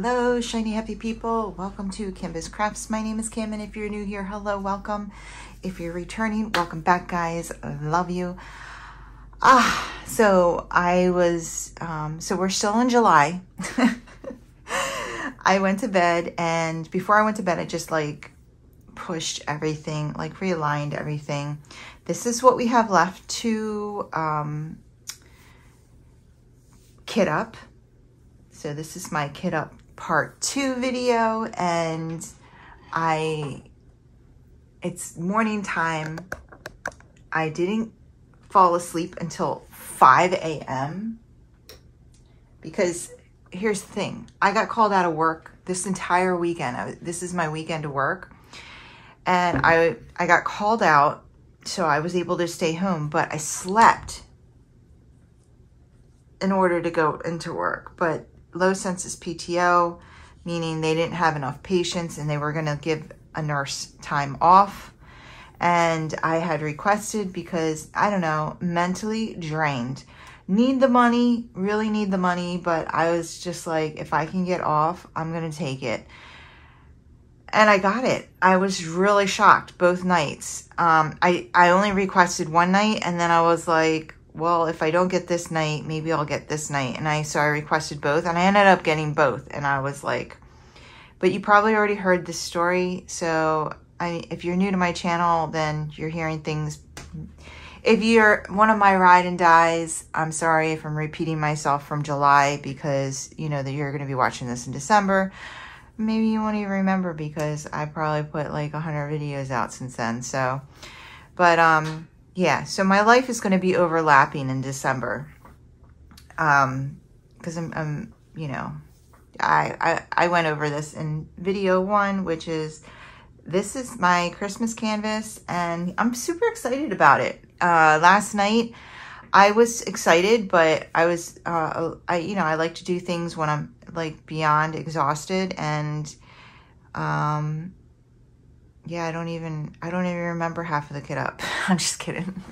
Hello, shiny happy people. Welcome to Kimbaskrafts. My name is Kim, and if you're new here, hello, welcome. If you're returning, welcome back, guys. I love you. So we're still in July. I went to bed, and before I went to bed, I just like pushed everything, like realigned everything. This is what we have left to kit up. So this is my kit up part 2 video, and it's morning time. I didn't fall asleep until 5 a.m. because here's the thing. I got called out of work this entire weekend. This is my weekend to work, and I got called out, so I was able to stay home, but I slept in order to go into work. But low census PTO, meaning they didn't have enough patients and they were going to give a nurse time off. And I had requested because, I don't know, mentally drained. Need the money, really need the money, but I was just like, if I can get off, I'm going to take it. And I got it. I was really shocked both nights. I only requested one night, and then I was like, well, if I don't get this night, maybe I'll get this night. And so I requested both, and I ended up getting both. And I was like, but you probably already heard this story. So if you're new to my channel, then you're hearing things. If you're one of my ride and dies, I'm sorry if I'm repeating myself from July, because you know that you're going to be watching this in December. Maybe you won't even remember because I probably put like 100 videos out since then. So, but, yeah, so my life is going to be overlapping in December, because I'm, you know, I went over this in video 1, which is, this is my Christmas canvas, and I'm super excited about it. Last night I was excited, but I was, you know, I like to do things when I'm like beyond exhausted, and, yeah, I don't even remember half of the kit up. I'm just kidding.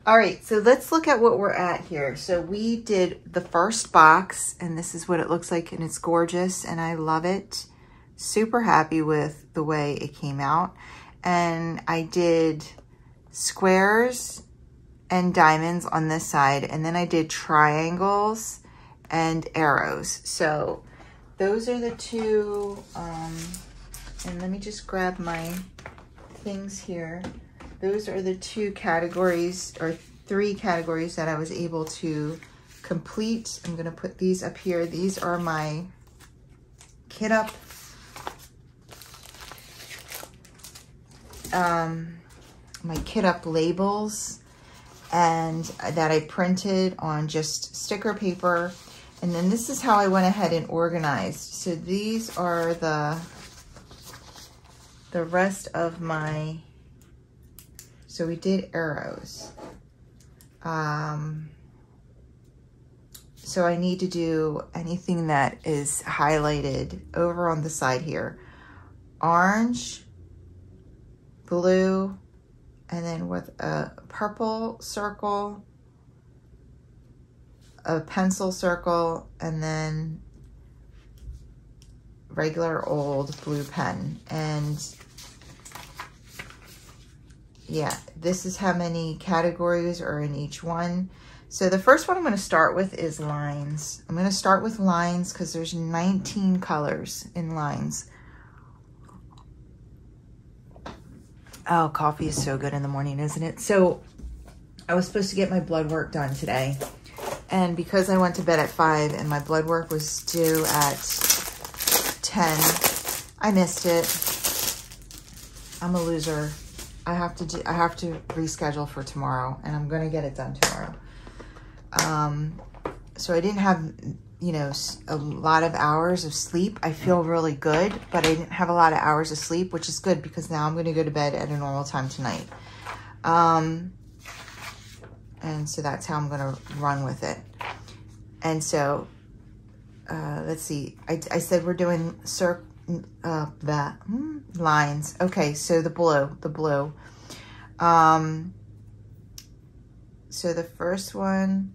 All right, so let's look at what we're at here. So we did the first box, and this is what it looks like, and it's gorgeous, and I love it. Super happy with the way it came out. And I did squares and diamonds on this side, and then I did triangles and arrows. So those are the two, and let me just grab my things here. Those are the 2 categories, or 3 categories, that I was able to complete. I'm going to put these up here. These are my kit up. My kit up labels, and that I printed on just sticker paper. And then this is how I went ahead and organized. So these are the rest of my, so we did arrows. So I need to do anything that is highlighted over on the side here. Orange, blue, and then with a purple circle, a pencil circle, and then regular old blue pen. And yeah, this is how many categories are in each one. So the first one I'm going to start with is lines. I'm going to start with lines because there's 19 colors in lines. Oh, coffee is so good in the morning, isn't it? So I was supposed to get my blood work done today. And because I went to bed at 5 and my blood work was due at 10, I missed it. I'm a loser. I have to reschedule for tomorrow, and I'm going to get it done tomorrow. So I didn't have, you know, a lot of hours of sleep. I feel really good, but I didn't have a lot of hours of sleep, which is good because now I'm going to go to bed at a normal time tonight. And so that's how I'm going to run with it. And so, let's see. I said we're doing lines. Okay, so the blue. So the first one,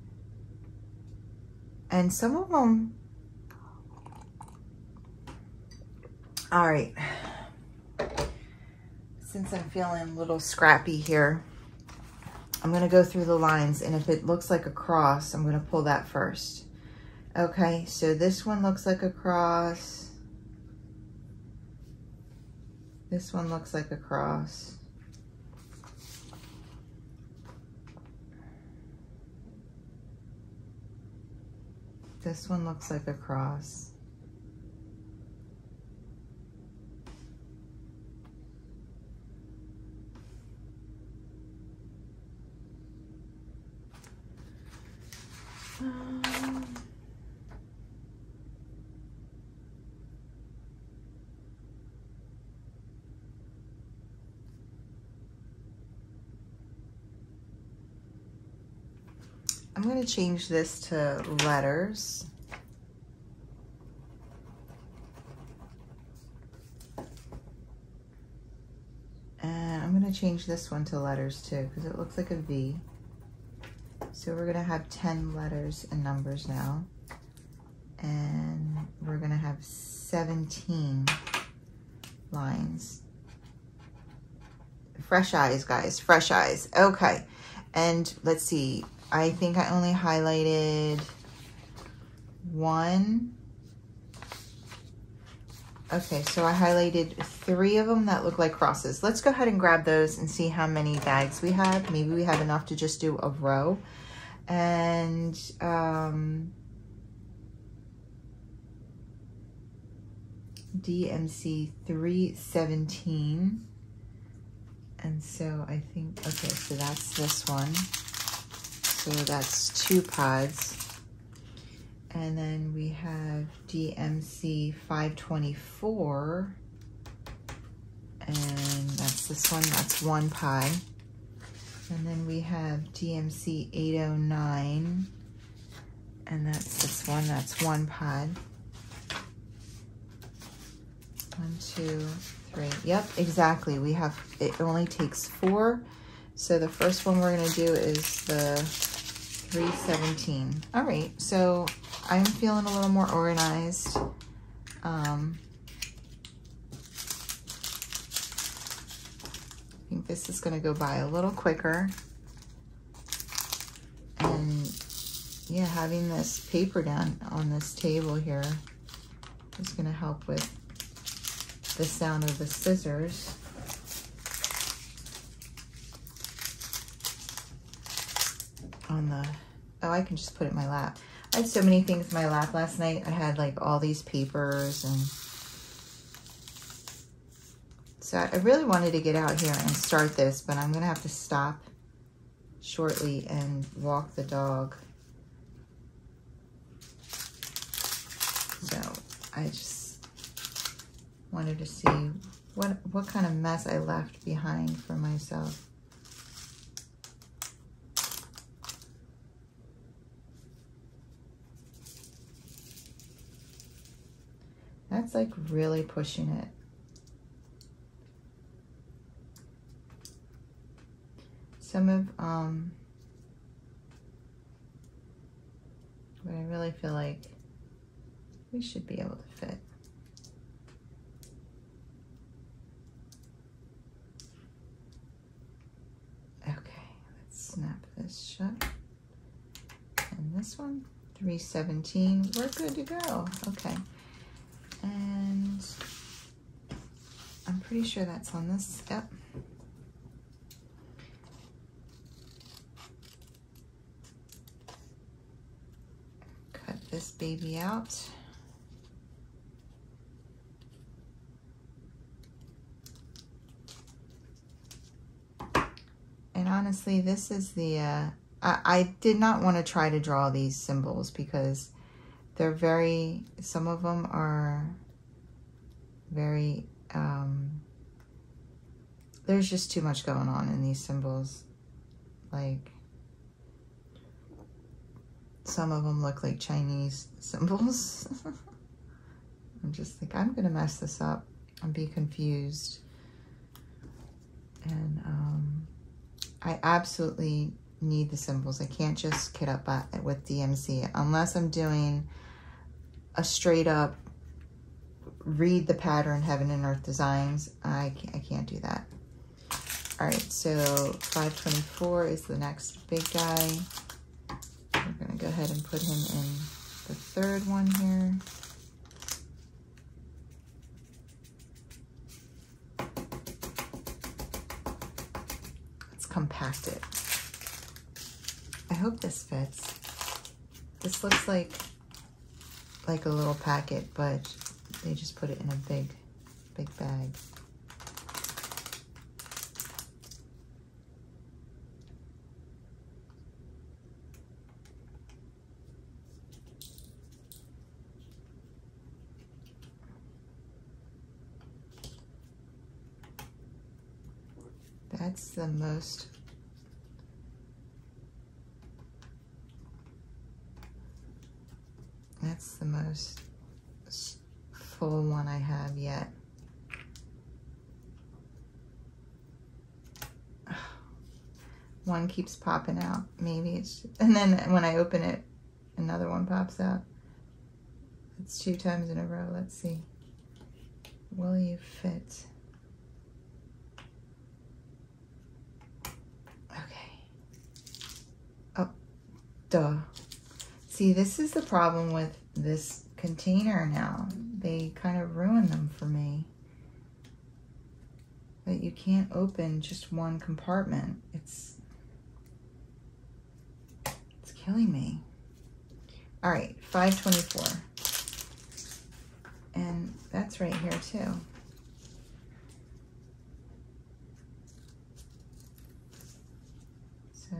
and some of them All right. Since I'm feeling a little scrappy here, I'm gonna go through the lines, and if it looks like a cross, I'm gonna pull that first. Okay, so this one looks like a cross. This one looks like a cross. This one looks like a cross. I'm going to change this to letters. And I'm going to change this one to letters too, because it looks like a V. So we're going to have 10 letters and numbers now. And we're going to have 17 lines. Fresh eyes, guys, fresh eyes. Okay. And let's see. I think I only highlighted one. Okay, so I highlighted 3 of them that look like crosses. Let's go ahead and grab those and see how many bags we have. Maybe we have enough to just do a row. And DMC 317. And so I think, okay, so that's this one. So that's 2 pods. And then we have DMC 524. And that's this one, that's 1 pod. And then we have DMC 809. And that's this one, that's 1 pod. 1, 2, 3. Yep, exactly. We have, it only takes 4. So the first one we're going to do is the 317. All right, so I'm feeling a little more organized. I think this is going to go by a little quicker. And yeah, having this paper down on this table here is going to help with the sound of the scissors. On the, oh, I can just put it in my lap. I had so many things in my lap last night. I had like all these papers, and so I really wanted to get out here and start this, but I'm gonna have to stop shortly and walk the dog. So I just wanted to see what kind of mess I left behind for myself. That's like really pushing it. Some of, but I really feel like we should be able to fit. Okay, let's snap this shut. And this one, 317, we're good to go. Okay. And I'm pretty sure that's on this, yep. Cut this baby out. And honestly, this is the, I did not want to try to draw these symbols because they're very, some of them are very, there's just too much going on in these symbols. Like, some of them look like Chinese symbols. I'm just like, I'm gonna mess this up and be confused. And I absolutely need the symbols. I can't just kid up with DMC unless I'm doing a straight up read the pattern Heaven and Earth Designs. I can't do that. All right, so 524 is the next big guy. We're gonna go ahead and put him in the third one here. Let's compact it. I hope this fits. This looks like a little packet, but they just put it in a big bag. That's the most full one I have yet. One keeps popping out. Maybe it's, and then when I open it, another one pops out. It's 2 times in a row. Let's see. Will you fit? Okay. Oh, duh. See, this is the problem with this container now. They kind of ruin them for me. That you can't open just one compartment. It's killing me. All right, 524. And that's right here too. So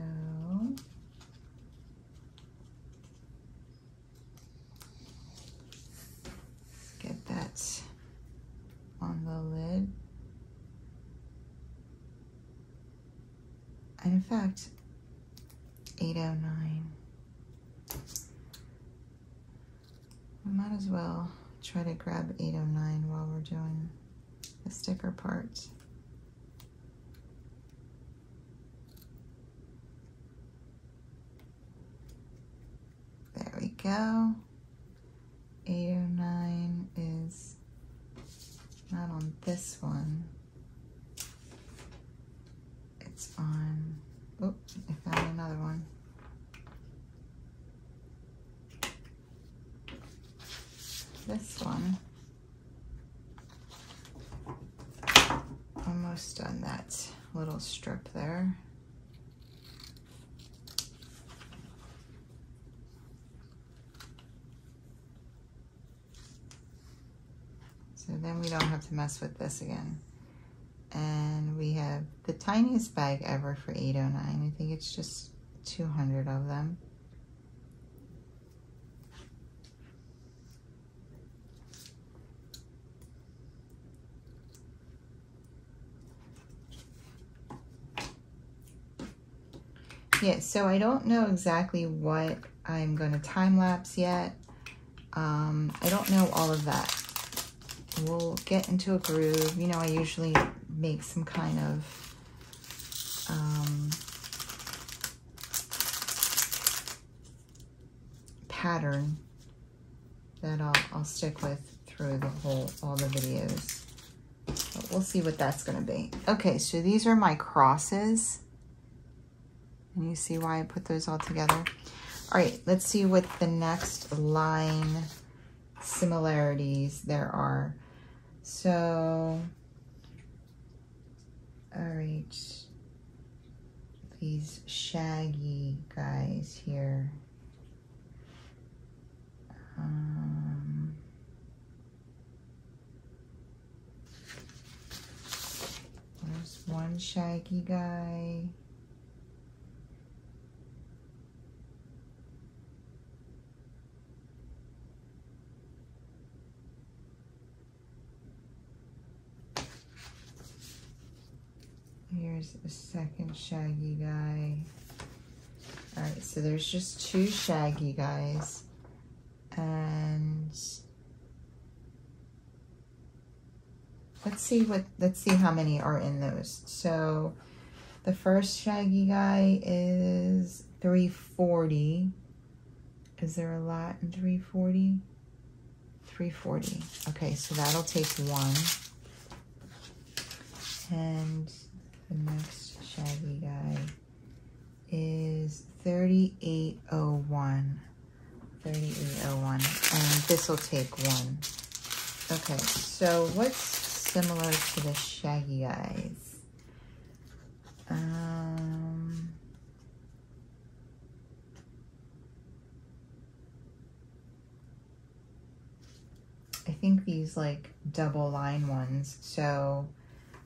get that on the lid. And in fact, 809. We might as well try to grab 809 while we're doing the sticker part. There we go. 809 is not on this one. It's on, oh, I found another one. This one. Almost done that little strip there. So then we don't have to mess with this again. And we have the tiniest bag ever for 809. I think it's just 200 of them. Yeah, so I don't know exactly what I'm going to time lapse yet. I don't know all of that. We'll get into a groove. You know, I usually make some kind of pattern that I'll stick with through all the videos. But we'll see what that's going to be. Okay, so these are my crosses. And you see why I put those all together. All right, let's see what the next line similarities there are. So, all right, these shaggy guys here. There's one shaggy guy. Here's a second shaggy guy. All right, so there's just 2 shaggy guys. And let's see how many are in those. So the first shaggy guy is 340. Is there a lot in 340? 340. Okay, so that'll take one. And the next shaggy guy is 3801. 3801. And this will take one. Okay, so what's similar to the shaggy guys? I think these like double line ones. So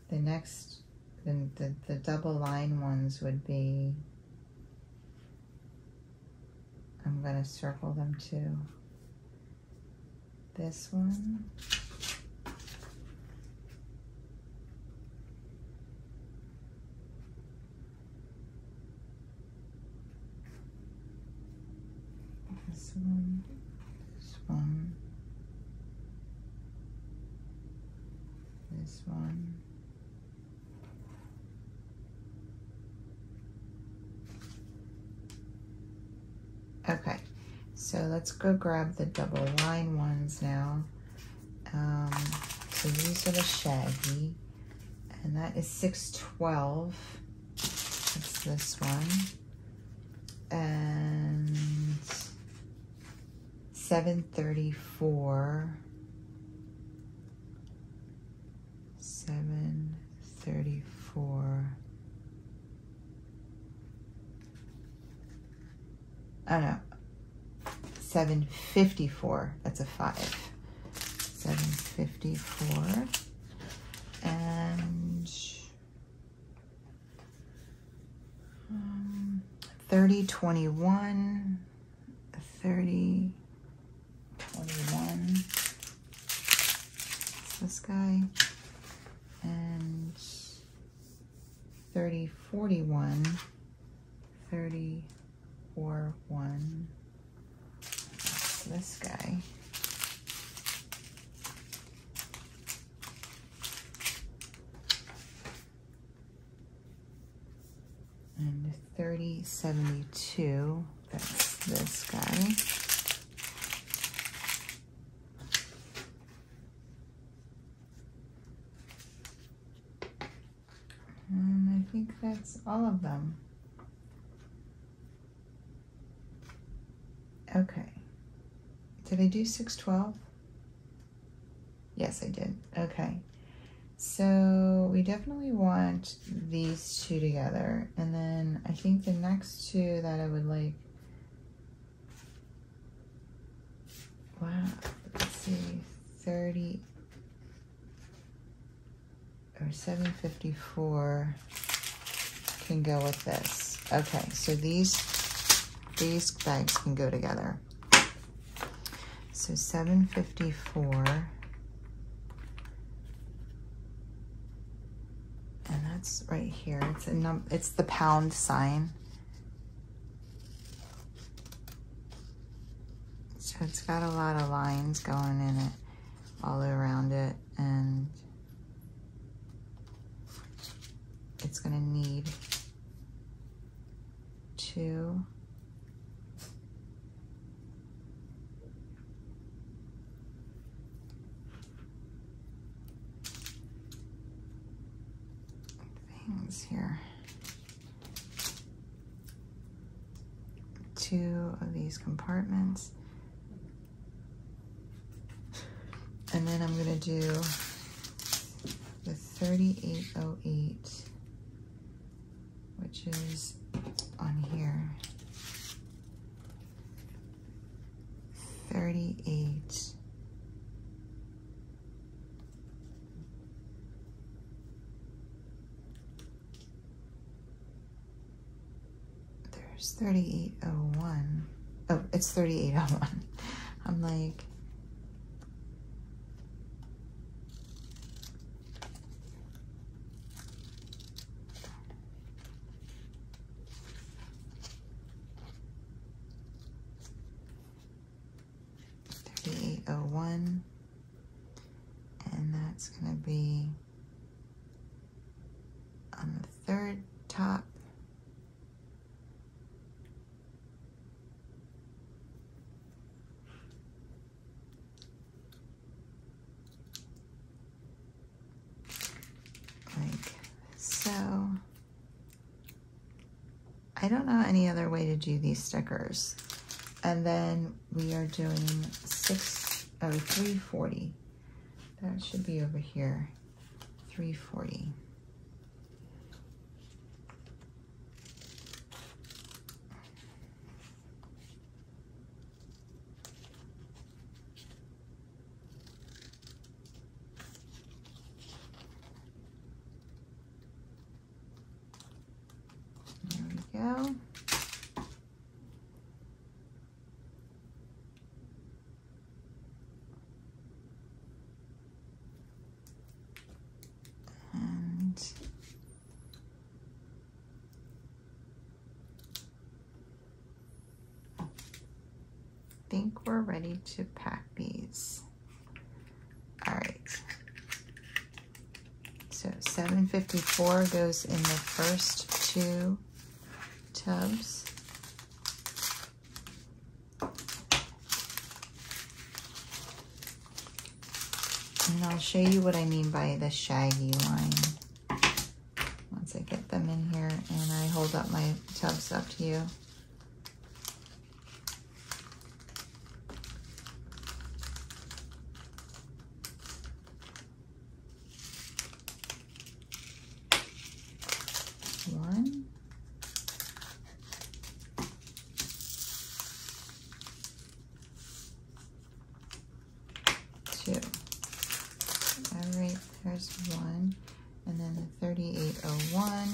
the next, the double line ones would be, I'm gonna circle them too. This one. This one. This one. This one. Okay, so let's go grab the double line ones now. So these are the shaggy, and that is 612. That's this one. And 734. 734. Oh no, 754. That's a 5. 754. And 3021. 3021. This guy. And 3041. 3041. That's this guy. And 3072. That's this guy. And I think that's all of them. Okay. Did I do 612? Yes, I did. Okay. So we definitely want these two together. And then I think the next two that I would like, wow, let's see, 30 or 754 can go with this. Okay, so these bags can go together. So 754, and that's right here. It's the pound sign. So it's got a lot of lines going in it, all around it, and it's gonna need 2. Things here. 2 of these compartments. And then I'm gonna do the 3808, which is on here. 38. There's 3801. Oh, it's 3801. I'm like, and that's going to be on the 3rd top. So I don't know any other way to do these stickers. And then we are doing 340. That should be over here, 340. There we go. I think we're ready to pack these. All right. So 754 goes in the first 2 tubs. And I'll show you what I mean by the shaggy line once I get them in here and I hold up my tubs up to you. One. Two. All right, there's one. And then the 3801.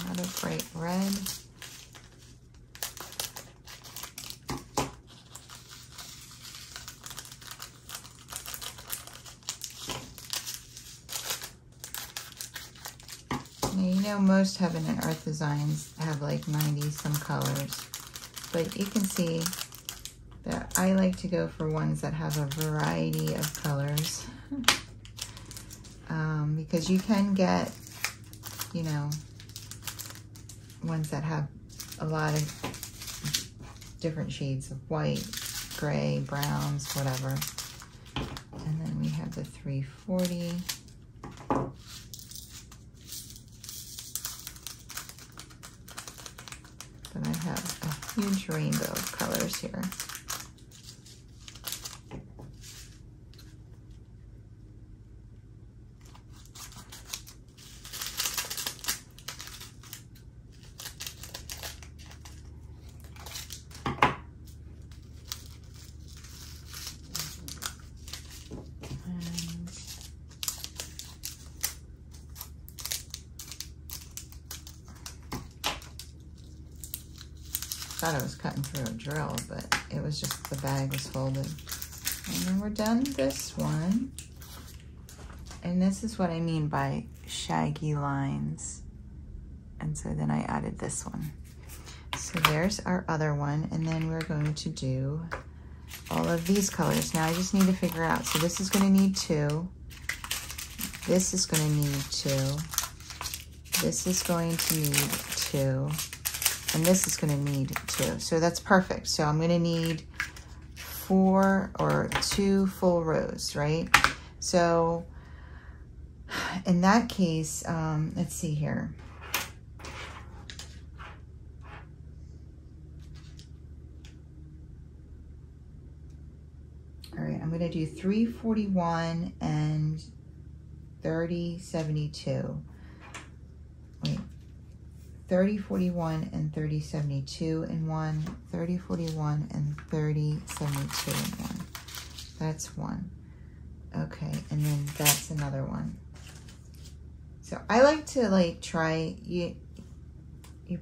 Another bright red. Now, you know, most Heaven and Earth designs have like 90 some colors, but you can see that I like to go for ones that have a variety of colors because you can get, you know, ones that have a lot of different shades of white, gray, browns, whatever. And then we have the 340. And I have a huge rainbow of colors here. I thought I was cutting through a drill, but it was just the bag was folded. And then we're done this one. And this is what I mean by shaggy lines. And so then I added this one. So there's our other one. And then we're going to do all of these colors. Now I just need to figure out. So this is going to need 2. This is going to need 2. This is going to need 2. And this is going to need 2. So that's perfect. So I'm going to need 4 or 2 full rows, right? So in that case, let's see here. All right, I'm going to do 341 and 3072. Wait. 3041 and 3072 in one, 3041 and 3072 in one. That's one. Okay, and then that's another one. So I like to like try, you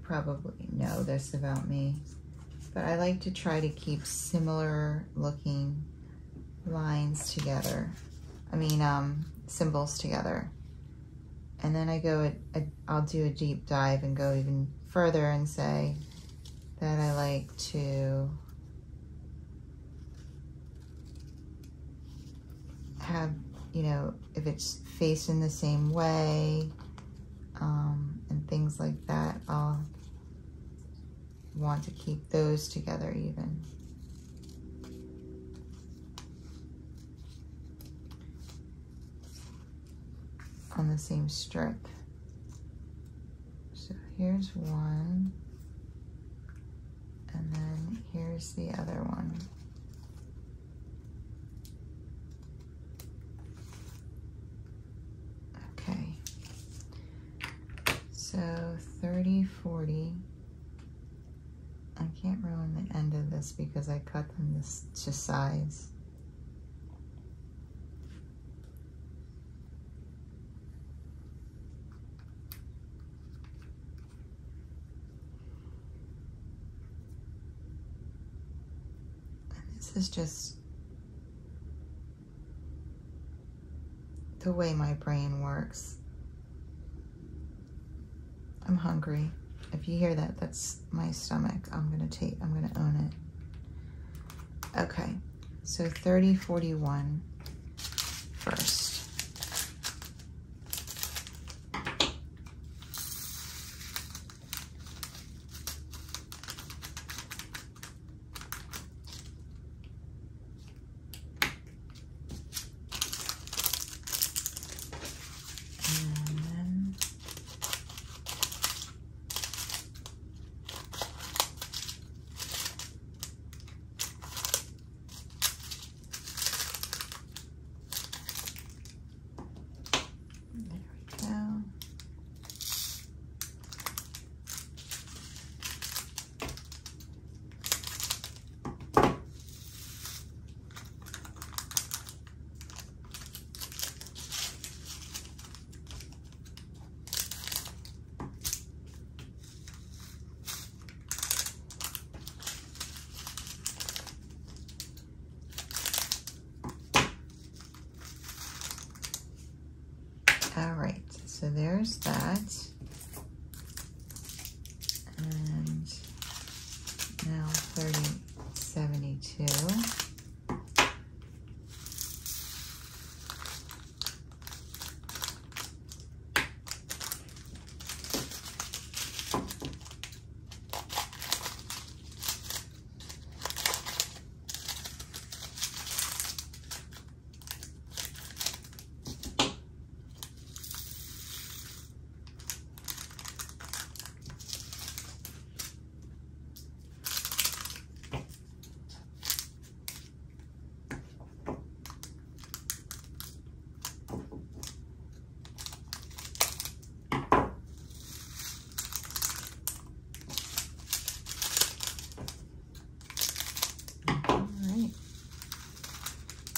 probably know this about me, but I like to try to keep similar looking lines together. I mean, symbols together. And then I go, I'll do a deep dive and go even further and say that I like to have, you know, if it's facing the same way and things like that, I'll want to keep those together even. On the same strip. So here's one, and then here's the other one. Okay, so 30, 40. I can't ruin the end of this because I cut them this to size. This is just the way my brain works. I'm hungry. If you hear that, that's my stomach. I'm gonna own it. Okay, so 30, 41 first. All right, so there's that. And now 30, 72.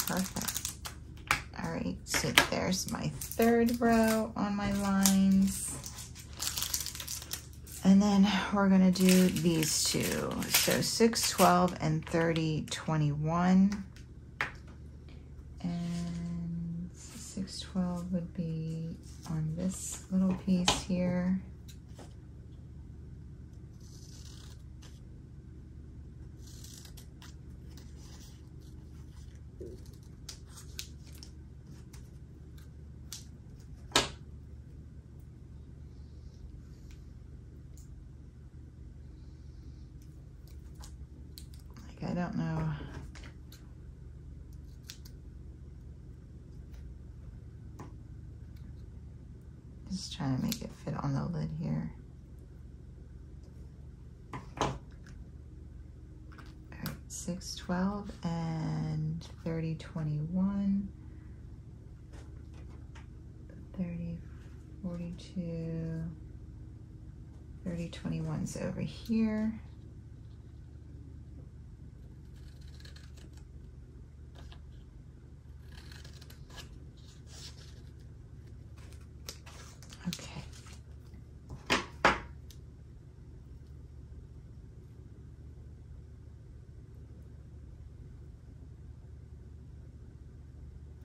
Perfect. All right, so there's my third row on my lines. And then we're gonna do these two. So 6, 12, and 30, 21. And 6, 12 would be on this little piece here. I don't know. Just trying to make it fit on the lid here. All right, 6, 12, and 30, 21. 30, 42, 30, 21's over here.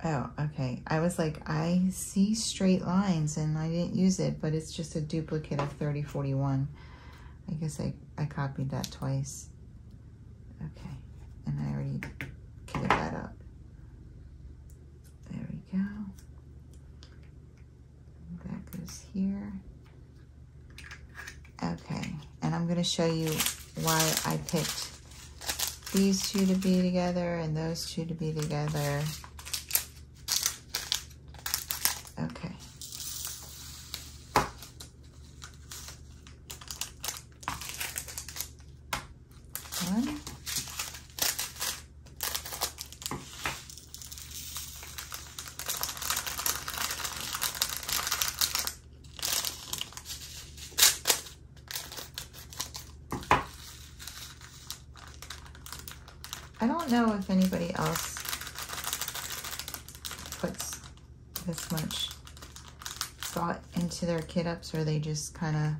Oh, okay. I was like, I see straight lines and I didn't use it, but it's just a duplicate of 30, 41. I guess I copied that twice. Okay, and I already cleared that up. There we go. That goes here. Okay, and I'm gonna show you why I picked these two to be together and those two to be together. Okay. One. I don't know if anybody else puts this much thought into their kit ups, or they just kind of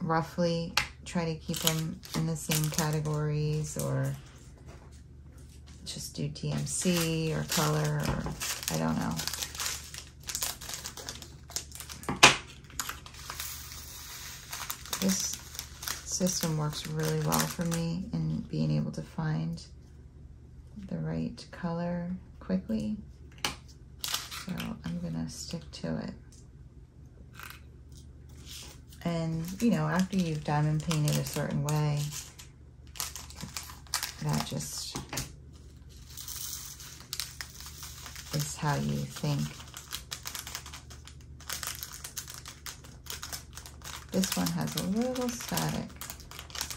roughly try to keep them in the same categories, or just do TMC or color, or I don't know. This system works really well for me in being able to find the right color quickly. So I'm gonna stick to it. And you know, after you've diamond painted a certain way, that just is how you think. This one has a little static,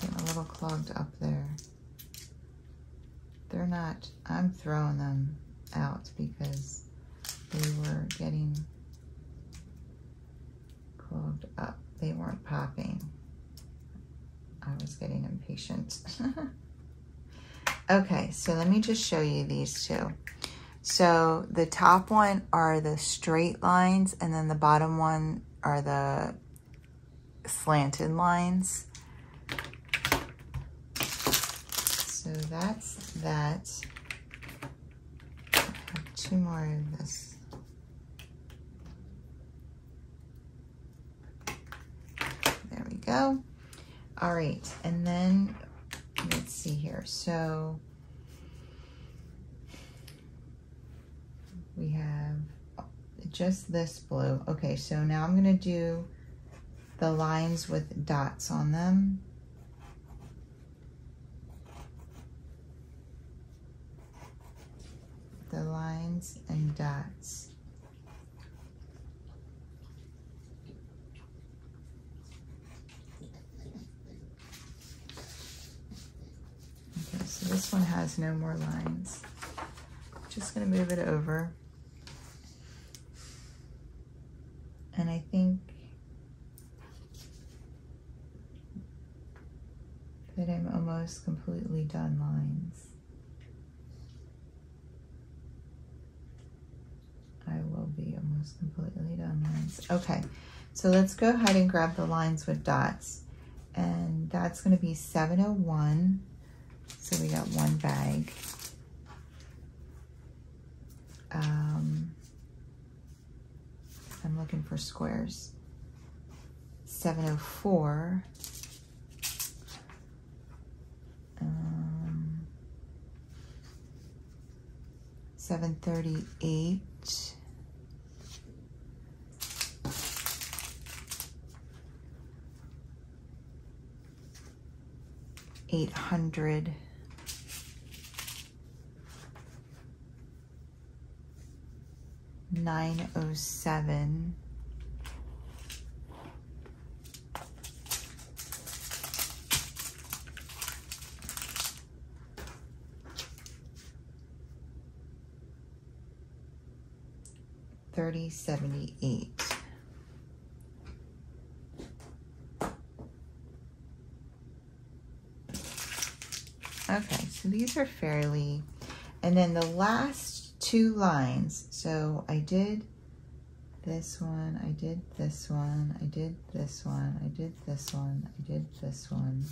getting a little clogged up there. They're not, I'm throwing them out because they were getting clogged up. They weren't popping. I was getting impatient. Okay, so let me just show you these two. So the top one are the straight lines, and then the bottom one are the slanted lines. So that's that. I have two more of this. There we go. All right, and then let's see here. So we have just this blue. Okay, so now I'm gonna do the lines with dots on them. The lines and dots. Okay, so this one has no more lines. Just gonna move it over. And I think that I'm almost completely done lines. I will be almost completely done lines. Okay, so let's go ahead and grab the lines with dots. And that's gonna be 701. So we got one bag. I'm looking for squares. 704. 738. 800. 907. 3078. Okay, so these are fairly, and then the last two lines. So I did this one, I did this one, I did this one, I did this one, I did this one.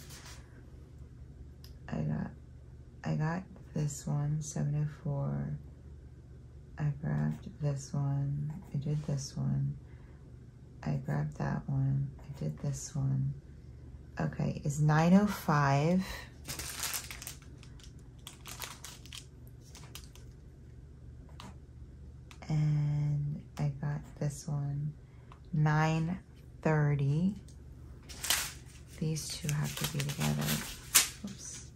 I got this one, 704. I grabbed this one, I did this one, I grabbed that one, I did this one. Okay, is 905. And I got this one, 930. These two have to be together. Oops.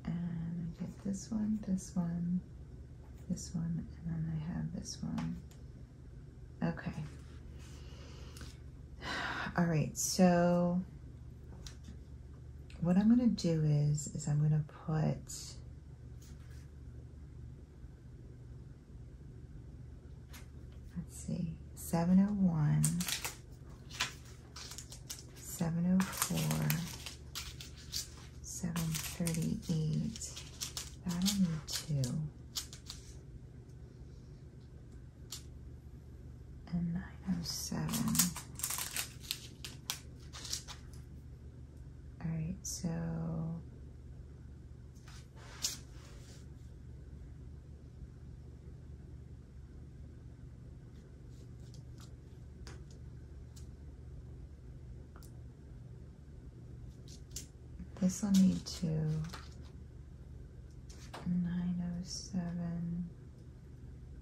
And I get this one, this one, this one, and then I have this one. Okay. All right, so what I'm gonna do is I'm gonna put, let's see, 701, 704, 738. That'll need 2. And 907. All right, so this will need 2. 907.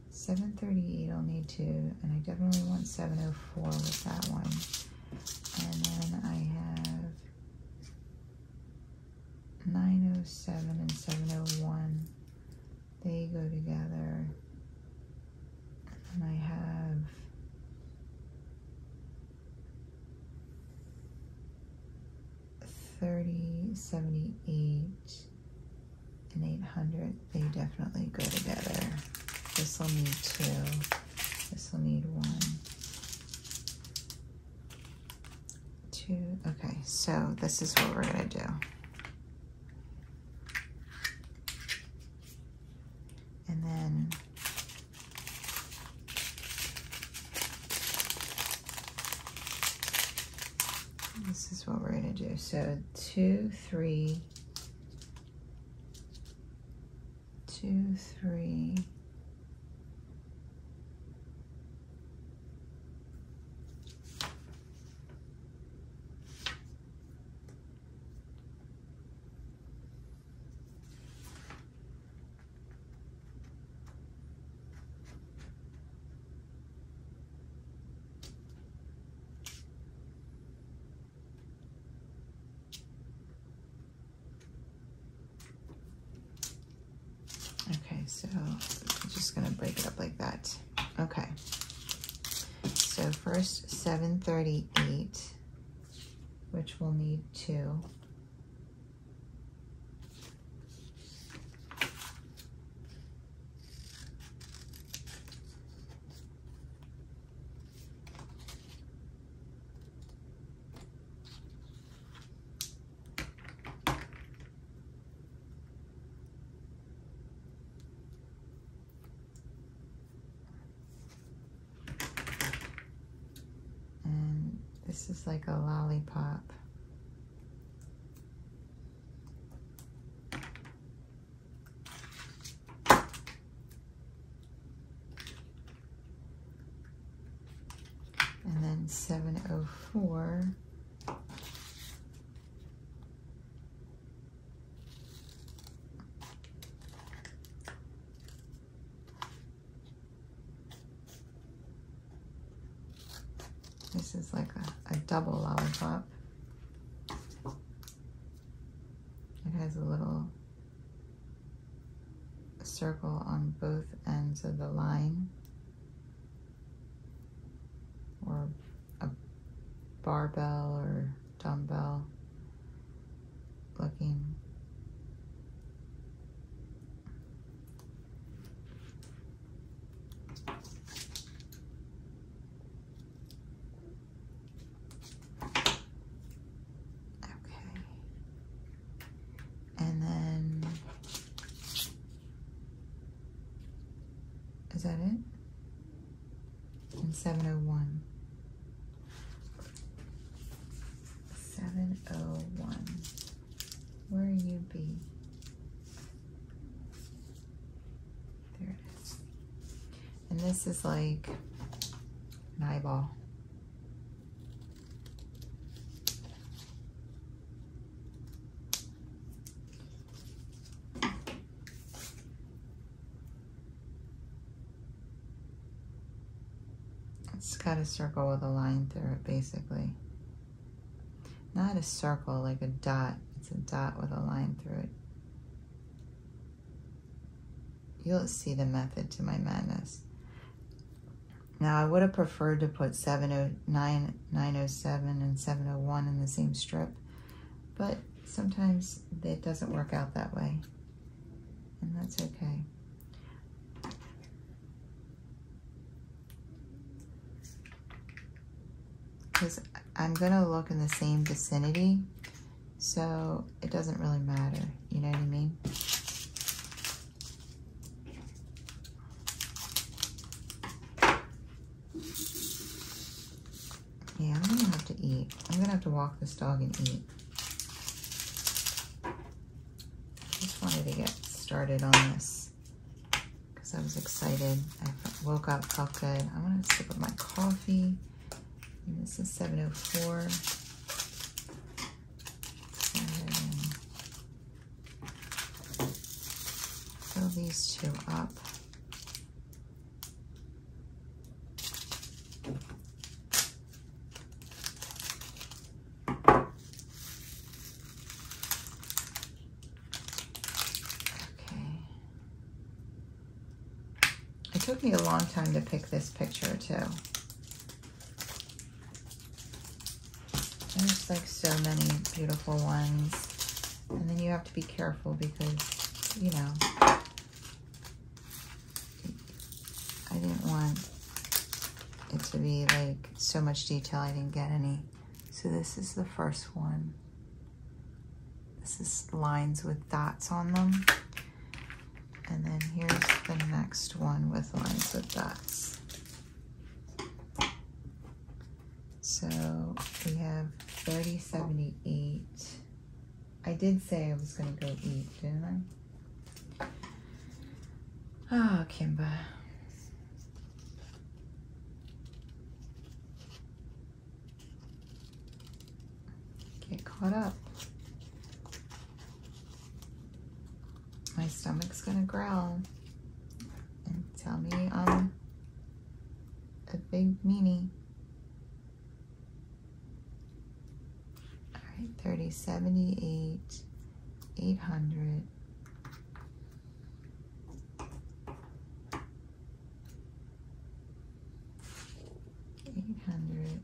738 I'll need 2, and I definitely want 704 with that one. And then I have 907 and 701. They go together. And I have 30, 78, and 800. They definitely go together. This will need 2. This will need 1. 2. Okay, so this is what we're gonna do. And then this is what we're gonna do. So 2, 3, 2, 3. Okay, so I'm just gonna break it up like that. Okay, so first 738, which we'll need 2. This is like a lollipop. And then 704. This is like a double lollipop. It has a little circle on both ends of the line, or a barbell or dumbbell looking. Is that it? And 701. 701. Where are you, B? There it is. And this is like an eyeball. It's got a circle with a line through it, basically. Not a circle, like a dot. It's a dot with a line through it. You'll see the method to my madness. Now, I would have preferred to put 709, 907, and 701 in the same strip, but sometimes it doesn't work out that way, and that's okay. Because I'm gonna look in the same vicinity, so it doesn't really matter, you know what I mean? Yeah, I'm gonna have to eat. I'm gonna have to walk this dog and eat. I just wanted to get started on this because I was excited. I woke up, felt good. I'm gonna sip with my coffee. And this is 7:04. Let's go ahead and fill these two up. It took me a long time to pick this picture too. There's like so many beautiful ones. And then you have to be careful because, you know, I didn't want it to be like so much detail. I didn't get any. So this is the first one. This is lines with dots on them. And then here's the next one with lines with dots. So we have 3078. I did say I was gonna go eat, didn't I? Oh, Kimba. Get caught up. My stomach's gonna growl and tell me I'm a big meanie. All right, 3078, 800. 800.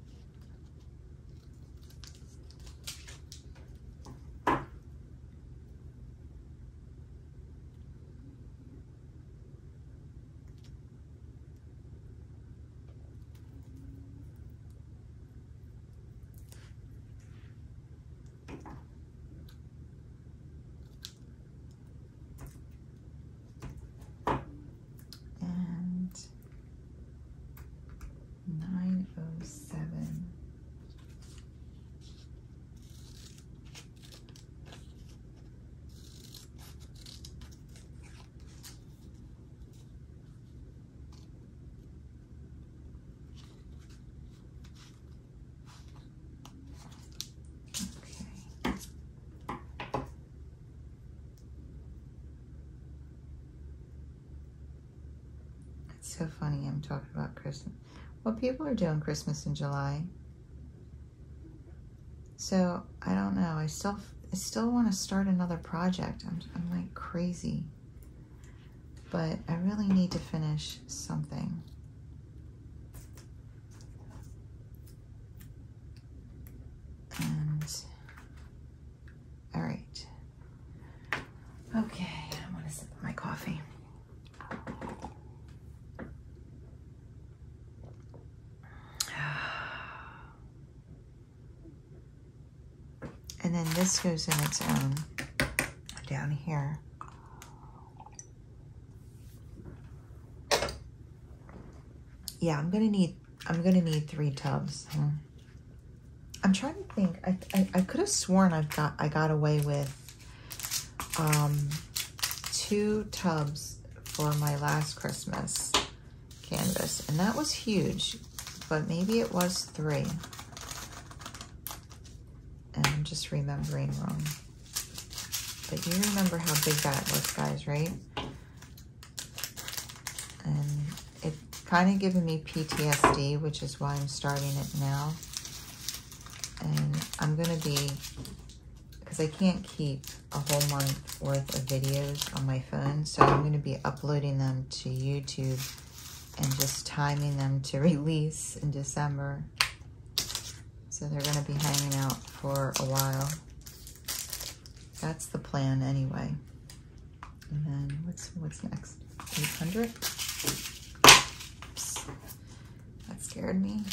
And 907. So funny, I'm talking about Christmas. Well, people are doing Christmas in July. So, I don't know. I still want to start another project. I'm like crazy. But I really need to finish something. And, all right. Okay, I'm going to sip my coffee. And then this goes in its own down here. Yeah, I'm gonna need 3 tubs. I'm trying to think. I could have sworn I got away with 2 tubs for my last Christmas canvas, and that was huge. But maybe it was 3. And I'm just remembering wrong. But you remember how big that was, guys, right? And kind of giving me PTSD, which is why I'm starting it now. And I'm going to be, because I can't keep a whole month worth of videos on my phone, so I'm going to be uploading them to YouTube and just timing them to release in December. So they're going to be hanging out for a while. That's the plan anyway. And then what's next? 800? Oops. That scared me.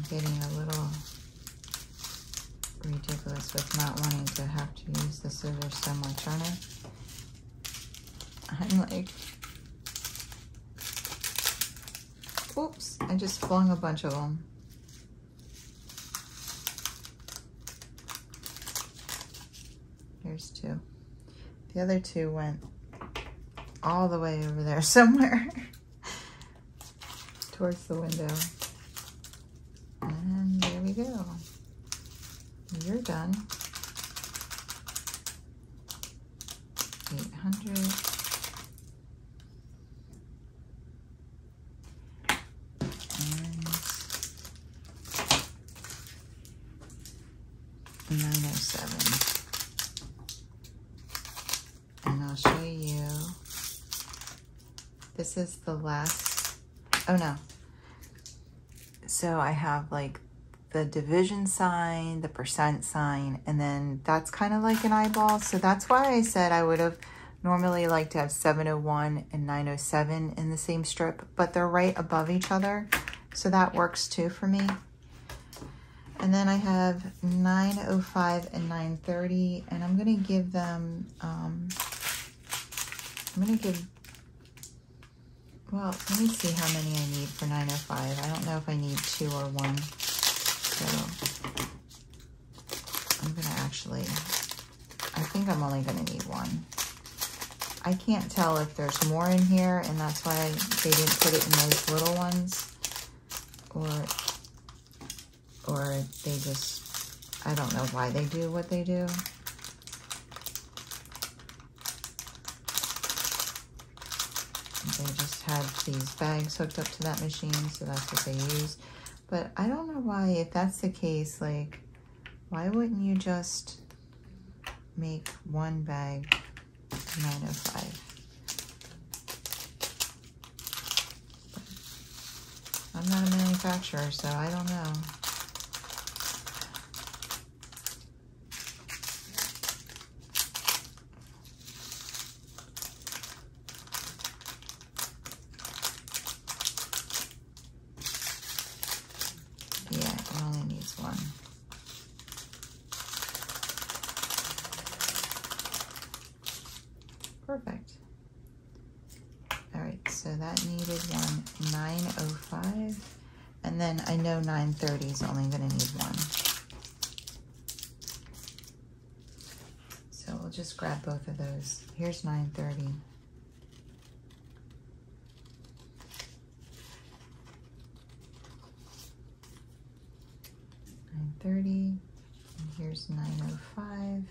Getting a little ridiculous with not wanting to have to use the scissors so much, aren't I? I'm like, oops, I just flung a bunch of them. Here's two. The other two went all the way over there somewhere towards the window. And there we go. You're done. 800. And 907. And I'll show you. This is the last, oh no. So I have like the division sign, the percent sign, and then that's kind of like an eyeball. So that's why I said I would have normally liked to have 701 and 907 in the same strip, but they're right above each other. So that works too for me. And then I have 905 and 930, and I'm going to give them, I'm going to give, well, let me see how many I need for 905. I don't know if I need 2 or 1. So I'm going to actually, I think I'm only going to need 1. I can't tell if there's more in here, and that's why they didn't put it in those little ones. Or they just, I don't know why they do what they do. They just had these bags hooked up to that machine, so that's what they use. But I don't know why, if that's the case, like, why wouldn't you just make 1 bag 905? But I'm not a manufacturer, so I don't know. Perfect. All right, so that needed 1 905, and then I know 930 is only going to need 1. So we'll just grab both of those. Here's 930. 930, and here's 905.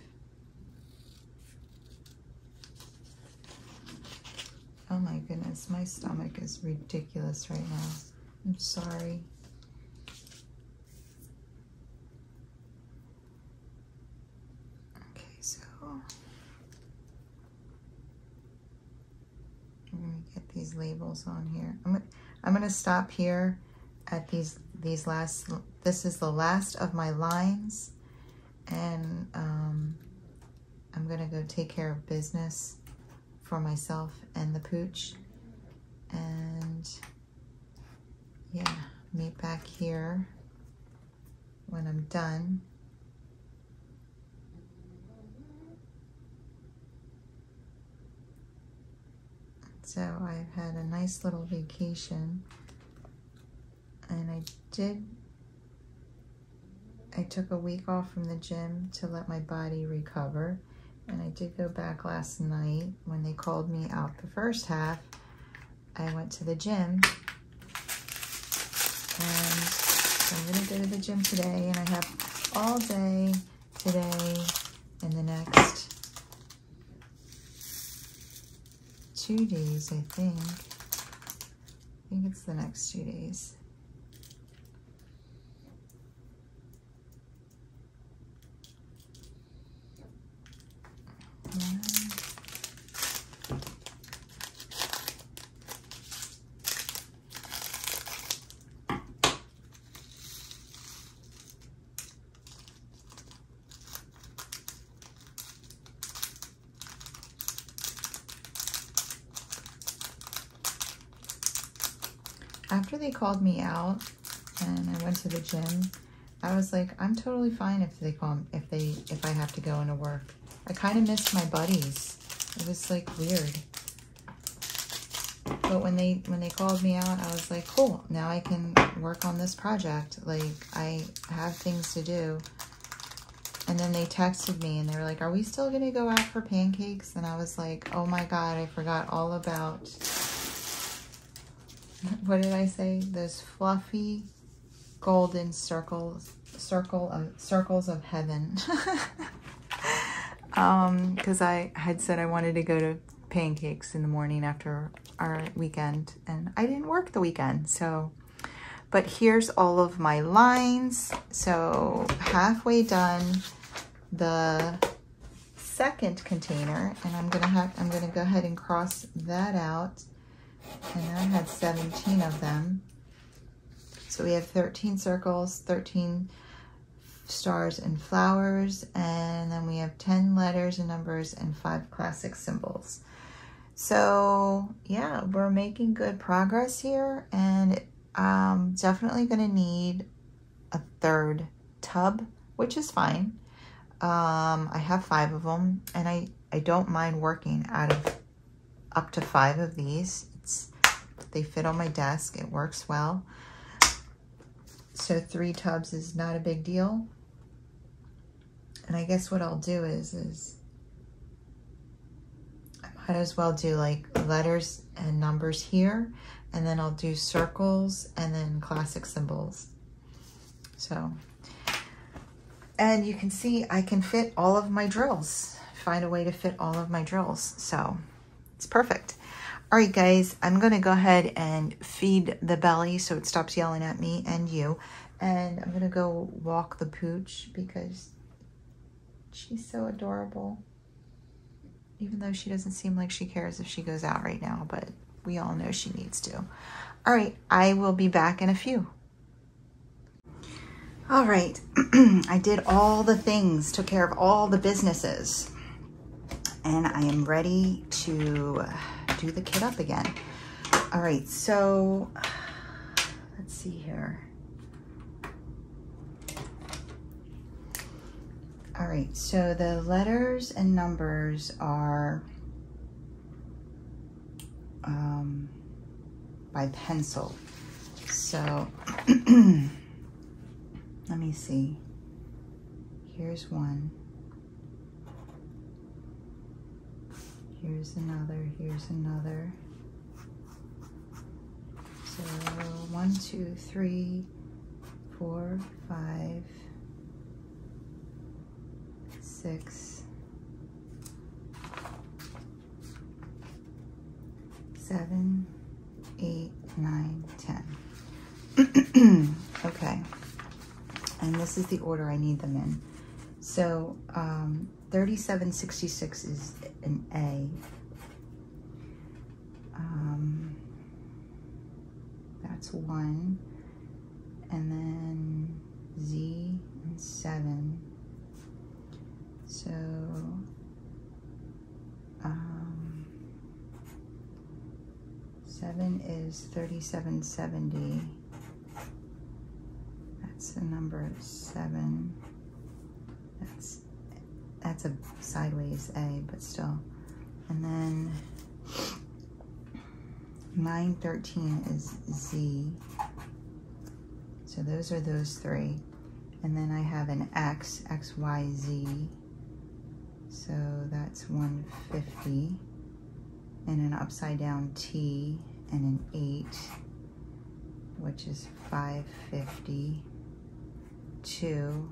Oh my goodness, my stomach is ridiculous right now. I'm sorry. Okay, so I'm gonna get these labels on here. I'm gonna stop here at these last. This is the last of my lines, and I'm gonna go take care of business for myself and the pooch, and yeah, meet back here when I'm done. So I've had a nice little vacation, and I did I took a week off from the gym to let my body recover. And I did go back last night when they called me out the first half. I went to the gym. And so I'm gonna go to the gym today, and I have all day today and the next 2 days, I think. I think it's the next 2 days. After they called me out and I went to the gym, I was like, I'm totally fine if I have to go into work. I kind of missed my buddies. It was like weird. But when they called me out, I was like, cool, now I can work on this project. Like, I have things to do. And then they texted me and they were like, are we still gonna go out for pancakes? And I was like, oh my God, I forgot all about, what did I say? Those fluffy golden circles of heaven. Because I had said I wanted to go to pancakes in the morning after our weekend, and I didn't work the weekend. So, but here's all of my lines. So halfway done the second container, and I'm gonna go ahead and cross that out. And I had 17 of them. So we have 13 circles, 13 stars and flowers, and then we have 10 letters and numbers and 5 classic symbols. So yeah, we're making good progress here, and I'm definitely gonna need a third tub, which is fine. I have 5 of them, and I don't mind working out of up to 5 of these. They fit on my desk, it works well. So 3 tubs is not a big deal. And I guess what I'll do is I might as well do like letters and numbers here, and then I'll do circles and then classic symbols. So, and you can see I can fit all of my drills, find a way to fit all of my drills. So it's perfect. All right, guys, I'm gonna go ahead and feed the belly so it stops yelling at me and you. And I'm gonna go walk the pooch because she's so adorable. Even though she doesn't seem like she cares if she goes out right now, but we all know she needs to. All right, I will be back in a few. All right, I did all the things, took care of all the businesses, and I am ready to do the kit up again. All right, so let's see here. All right, so the letters and numbers are by pencil. So let me see. Here's one. Here's another, here's another. So 1, 2, 3, 4, 5, 6, 7, 8, 9, 10. Okay. And this is the order I need them in. So 3766 is an A. That's 1. And then Z and 7. So 7 is 3770. That's the number 7. That's a sideways A, but still. And then 913 is Z. So those are those 3. And then I have an X, X, Y, Z. So that's 150. And an upside down T and an 8, which is 550. 2,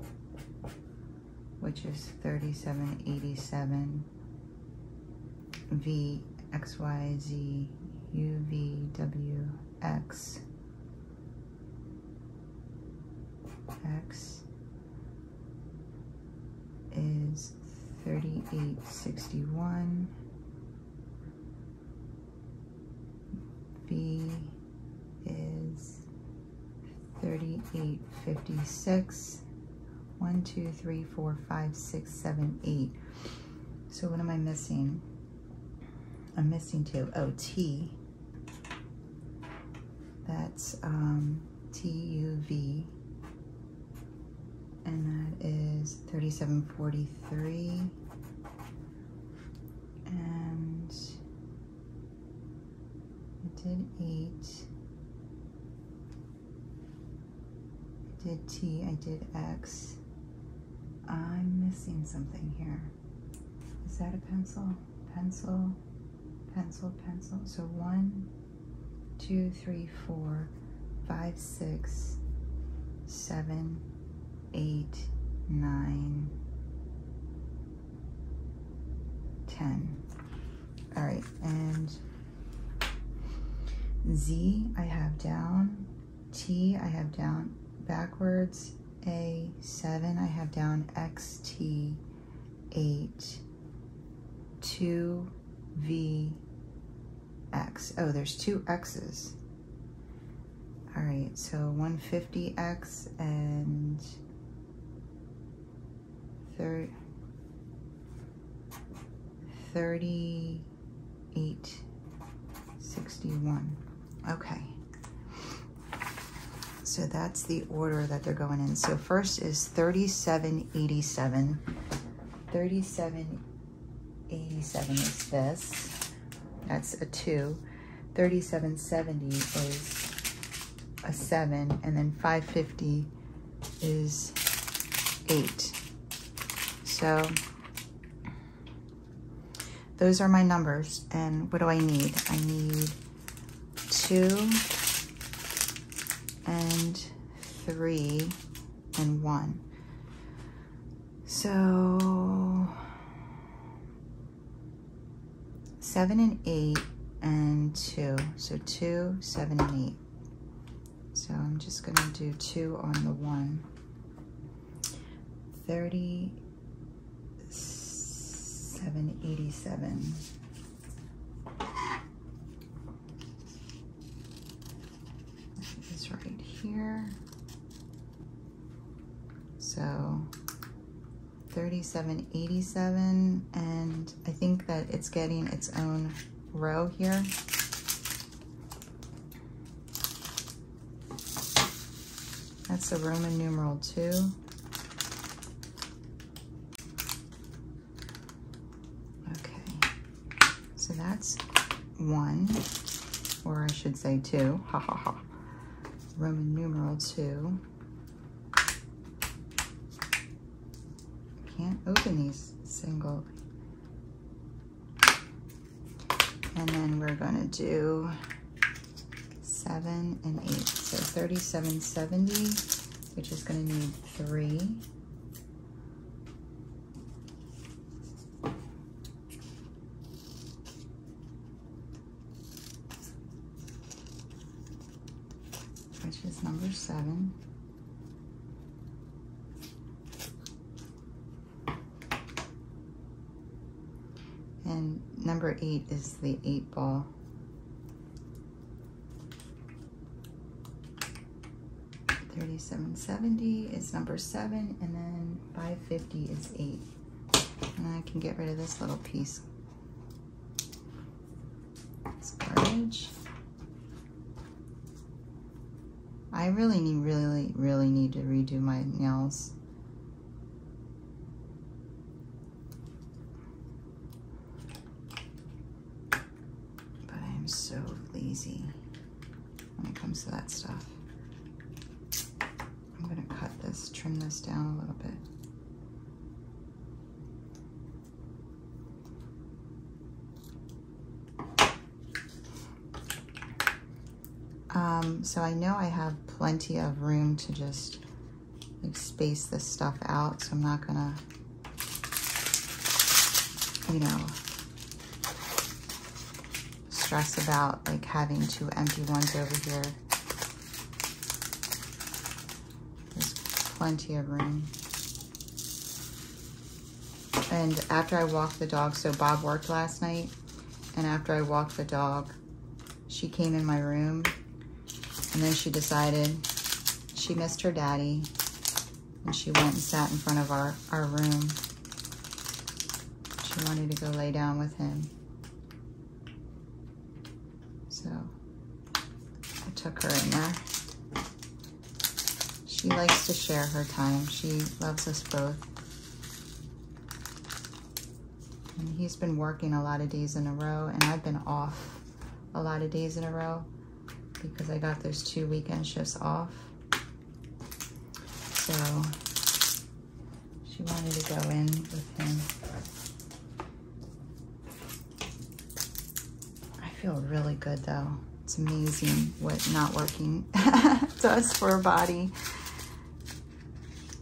which is 3787. V, X, Y, Z, U, V, W, X. X is 3861. V is 3856. 1, 2, 3, 4, 5, 6, 7, 8. So what am I missing? I'm missing 2. Oh, T. That's TUV. And that is 3743. And I did 8. I did T, I did X. I'm missing something here. Is that a pencil? Pencil, pencil, pencil. So 1, 2, 3, 4, 5, 6, 7, 8, 9, 10. All right, and Z I have down, T I have down backwards, A 7 I have down, XT 8, 2 V X. Oh, there's 2 X's. All right, so 150X and 3861. Okay. So that's the order that they're going in. So first is 3787. 3787 is this. That's a 2. 3770 is a 7. And then 550 is 8. So those are my numbers. And what do I need? I need 2 and 3 and 1. So 7 and 8 and 2. So 2, 7 and 8. So I'm just going to do 2 on the 1. 3787. It's right here. So 3787, and I think that it's getting its own row here. That's a Roman numeral 2. Okay, so that's 1, or I should say 2, ha ha ha. Roman numeral 2. Can't open these single. And then we're going to do 7 and 8. So 3770, which is going to need 3. Which is number 7. And number 8 is the 8 ball. $37.70 is number 7, and then $5.50 is 8. And I can get rid of this little piece. It's garbage. I really need to redo my nails. But I'm so lazy when it comes to that stuff. I'm gonna cut this, trim this this down a little bit. So I know I have plenty of room to just like space this stuff out, so I'm not gonna, you know, stress about like having two empty ones over here. There's plenty of room. And after I walked the dog, so Bob worked last night, and after I walked the dog, she came in my room, and then she decided she missed her daddy, and she went and sat in front of our room. She wanted to go lay down with him. So I took her in there. She likes to share her time. She loves us both. And he's been working a lot of days in a row, and I've been off a lot of days in a row because I got those 2 weekend shifts off. So she wanted to go in with him. I feel really good though. It's amazing what not working does for a body.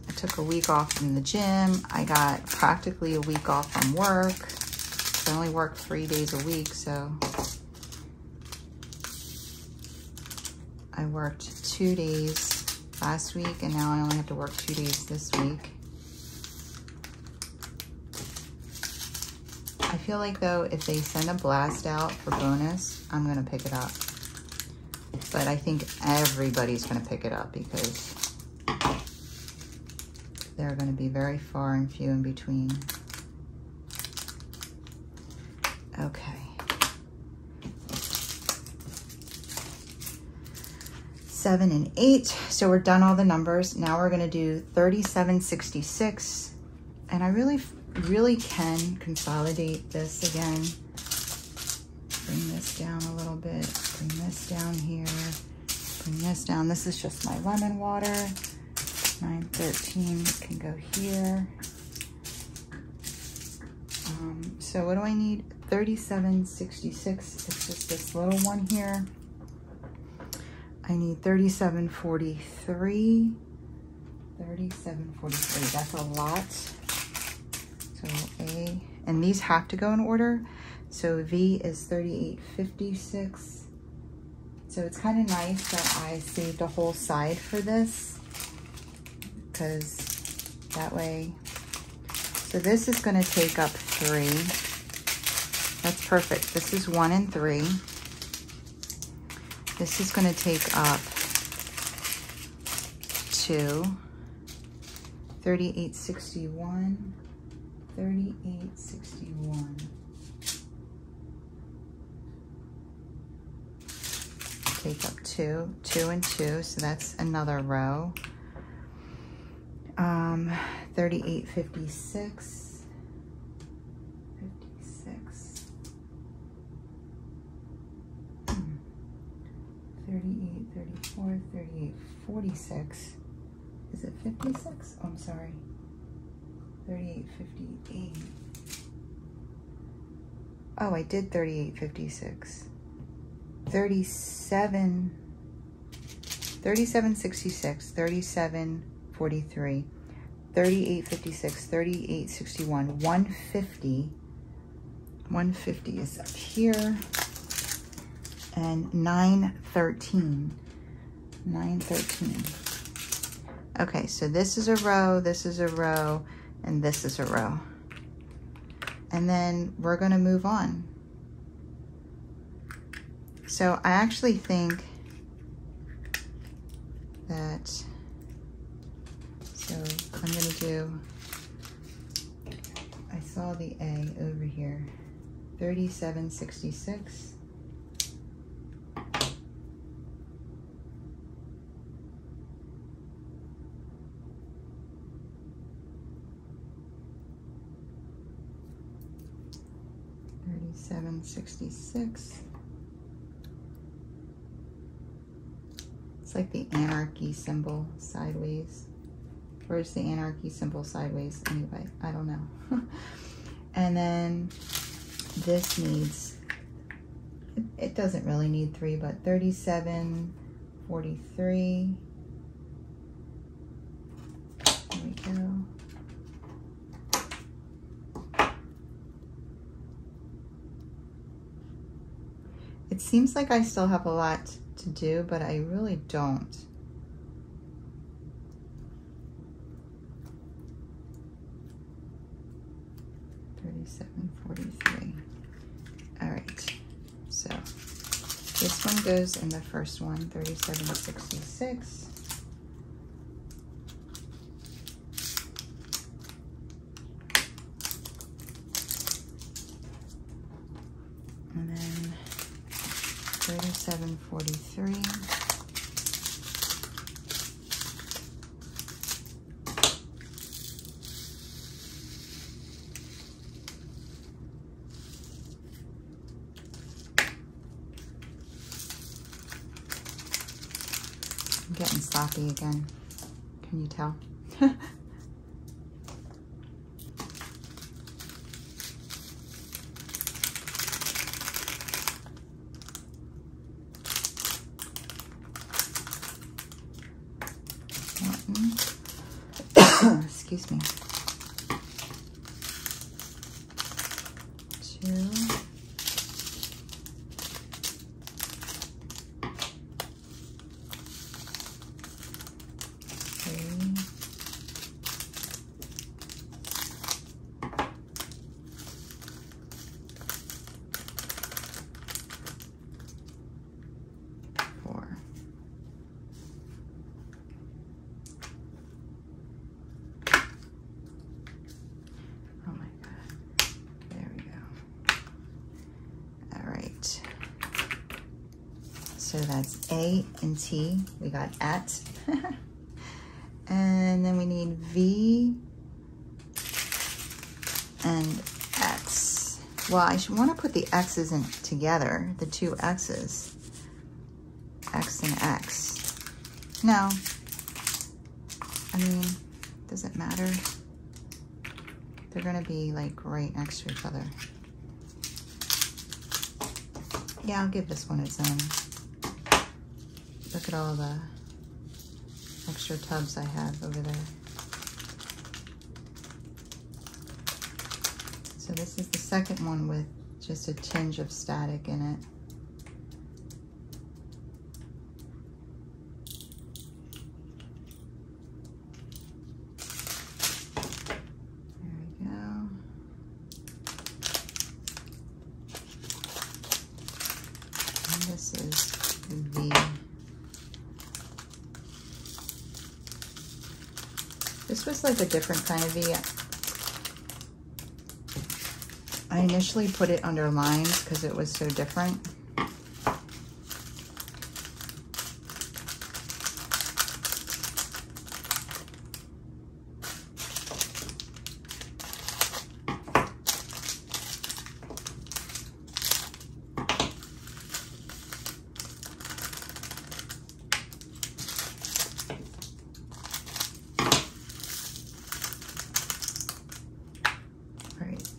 I took a week off from the gym. I got practically a week off from work. I only work 3 days a week, so I worked 2 days last week, and now I only have to work 2 days this week. I feel like though, if they send a blast out for bonus, I'm gonna pick it up. But I think everybody's gonna pick it up because they're gonna be very far and few in between. Okay. 7 and 8. So we're done all the numbers. Now we're gonna do 3766. And I really can consolidate this again. Bring this down a little bit. Bring this down here. Bring this down. This is just my lemon water. 913 can go here. So what do I need? 3766. It's just this little one here. I need 3743. 3743. That's a lot. So A, and these have to go in order. So V is 3856. So it's kind of nice that I saved a whole side for this, because that way. So this is going to take up 3. That's perfect. This is 1 and 3. This is going to take up 2. 3861. 3861. Take up 2, 2 and 2, so that's another row. 3856. 56. 38, 34, 38, 46. Is it 56? Oh, I'm sorry. 3858. Oh, I did 3856. 3766, 3743, 3856, 3861, 150. 150 is up here. And 913. 913. Okay, so this is a row, this is a row, and this is a row. And then we're gonna move on. So I actually think that, so I'm gonna do, I saw the A over here, 3766. $37.66. It's like the anarchy symbol sideways Or is the anarchy symbol sideways? Anyway, I don't know. And then this needs, it doesn't really need 3, but 37, 43. There we go. It seems like I still have a lot to do, but I really don't. $37.43. All right, so this one goes in the first one, $37.66. And then $37.43. I'm getting sloppy again. Can you tell? Excuse me. 2. 3. 4. So that's A and T. We got at. And then we need V and X. Well, I should want to put the X's in together, the two X's. X and X. No. I mean, does it matter? They're going to be like right next to each other. Yeah, I'll give this one its own. Look at all the extra tubs I have over there. So this is the second one with just a tinge of static in it. There we go. And this is the V. This was like a different kind of V. I initially put it under lines because it was so different.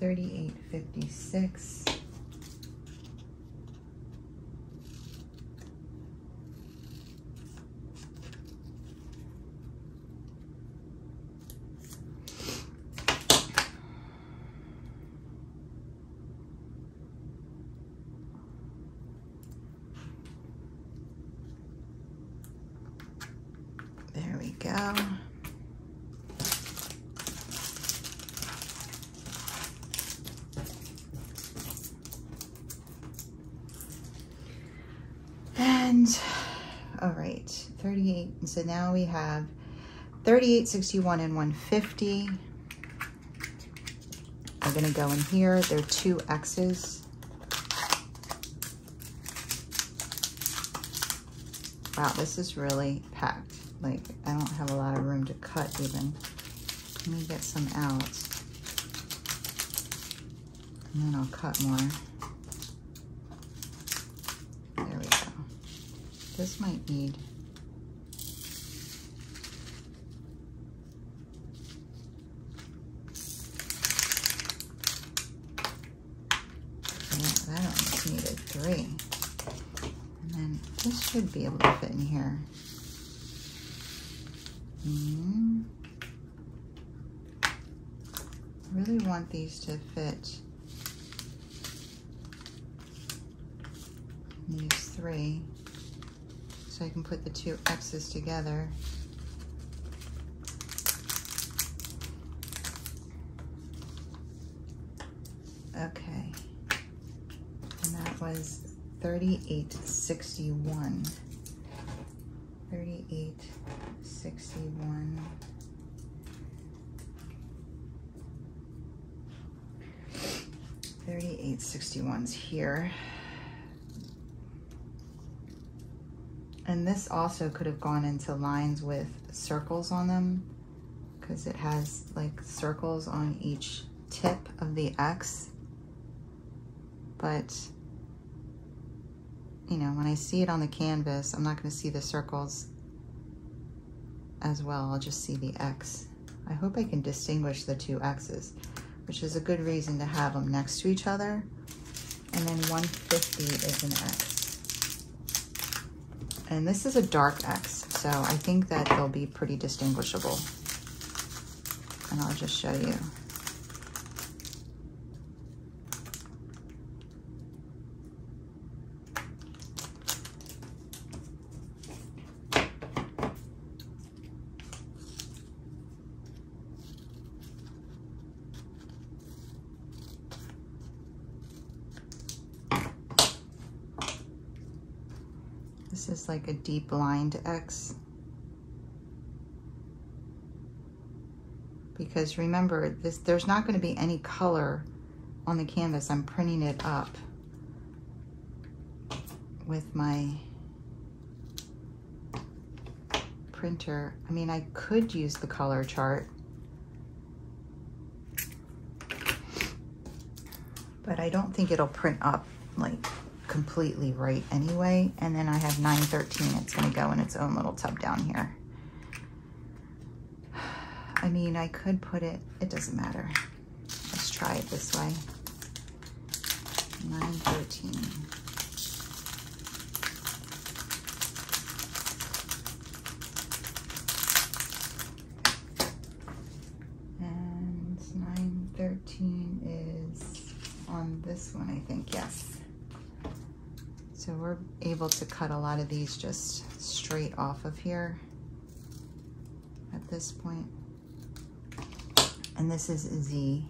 $38.56. There we go. And all right, 38. And so now we have 38, 61, and 150. Are going to go in here. They're two X's. Wow, this is really packed. Like, I don't have a lot of room to cut even. Let me get some out. And then I'll cut more. There we go. This might need just needed 3. And then this should be able to fit in here. I really want these to fit. These 3. So I can put the 2 X's together. Okay, and that was 38.61. 38.61. $38.61's here. And this also could have gone into lines with circles on them because it has like circles on each tip of the X. But, you know, when I see it on the canvas, I'm not going to see the circles as well. I'll just see the X. I hope I can distinguish the 2 X's, which is a good reason to have them next to each other. And then 150 is an X. And this is a dark X, so I think that they'll be pretty distinguishable. And I'll just show you. This is like a deep lined X. Because remember, there's not going to be any color on the canvas. I'm printing it up with my printer. I mean, I could use the color chart, but I don't think it'll print up like completely right anyway. And then I have 913. It's going to go in its own little tub down here. I mean, I could put it, it doesn't matter. Let's try it this way. 913. And 913 is on this one, I think, yes. So we're able to cut a lot of these just straight off of here at this point. And this is Z.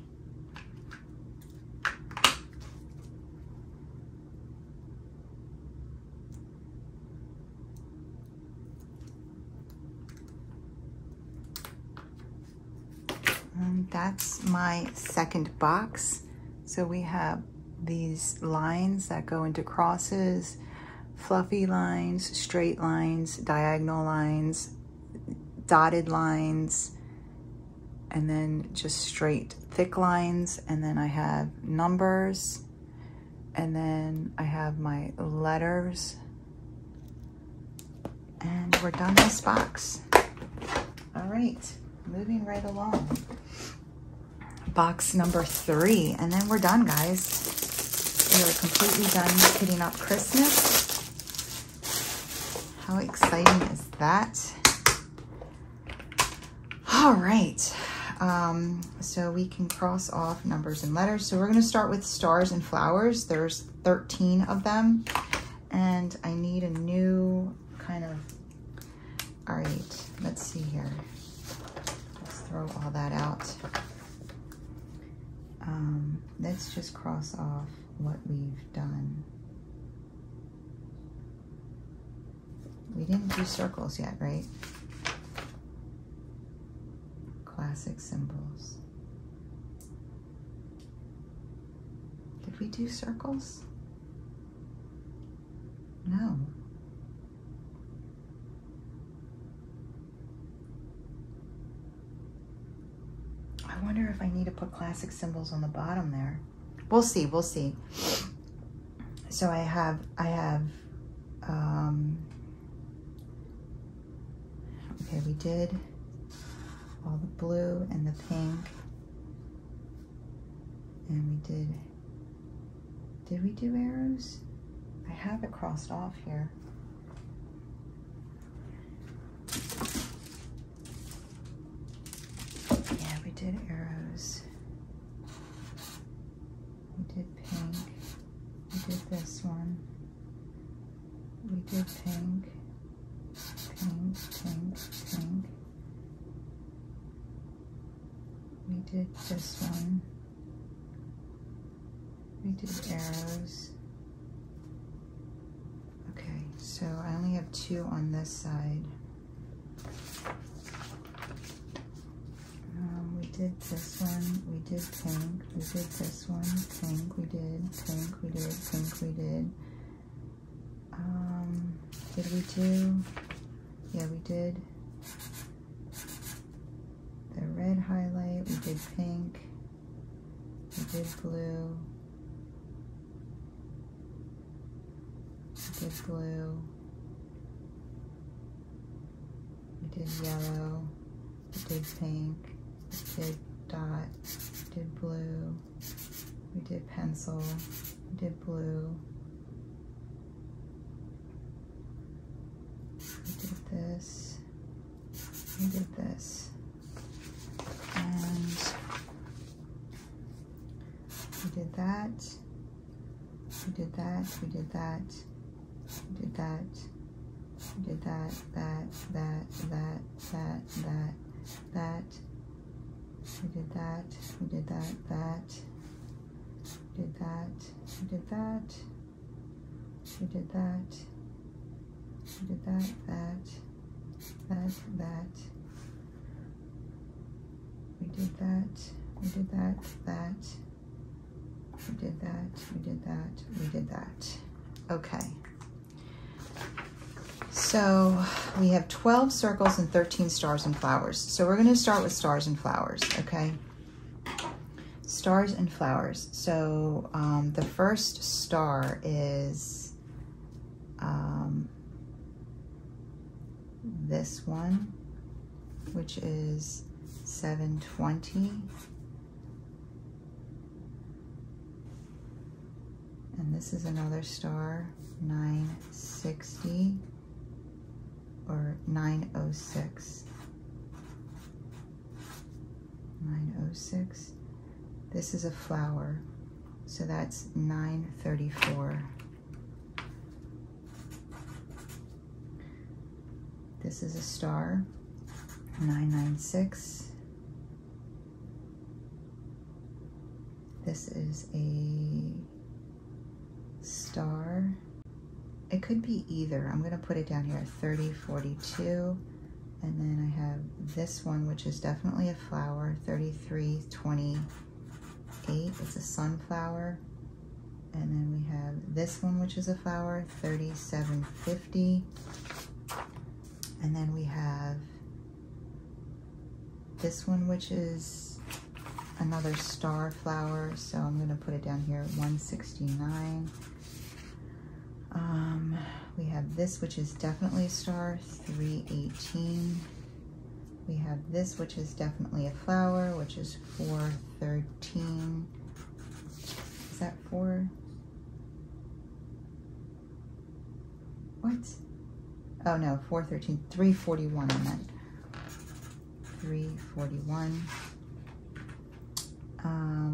And that's my second box. So we have these lines that go into crosses, fluffy lines, straight lines, diagonal lines, dotted lines, and then just straight thick lines. And then I have numbers, and then I have my letters, and we're done this box. All right, moving right along. Box number 3, and then we're done, guys. We are completely done hitting up Christmas. How exciting is that? All right, so we can cross off numbers and letters. So we're gonna start with stars and flowers. There's 13 of them, and I need a new kind of, all right, let's see here. Let's throw all that out. Let's just cross off what we've done. We didn't do circles yet, right? Classic symbols. Did we do circles? No. I wonder if I need to put classic symbols on the bottom there. We'll see, we'll see. So I have okay, we did all the blue and the pink, and we Did we do arrows? I have it crossed off here. Yeah, we did arrows. We did pink. We did this one. We did pink. Pink, pink, pink. We did this one. We did arrows. Okay, so I only have 2 on this side. We did this one, we did pink, we did this one, pink, we did, pink, we did, pink, we did. Did we do? Yeah, we did. The red highlight, we did pink, we did blue, we did blue, we did yellow, we did pink, we did dot, we did blue, we did pencil, we did blue, we did this, we did this, and we did that, we did that, we did that, we did that, we did that, that, we did that, we did that, we did that, we did that, we did that, we did that, we did that, we did that, we did that, we did that, we did that. Okay. So we have 12 circles and 13 stars and flowers. So we're going to start with stars and flowers, okay? Stars and flowers. So the first star is this one, which is 720. And this is another star, 960. Or 906. 906. This is a flower, so that's 934. This is a star, 996. This is a star. It could be either. I'm going to put it down here, 3042. And then I have this one, which is definitely a flower, 3328. It's a sunflower. And then we have this one, which is a flower, 3750. And then we have this one, which is another star flower. So I'm going to put it down here, 169. We have this, which is definitely a star, 318. We have this, which is definitely a flower, which is 413. Is that 4? What? Oh no, 413, 341 I meant. 341.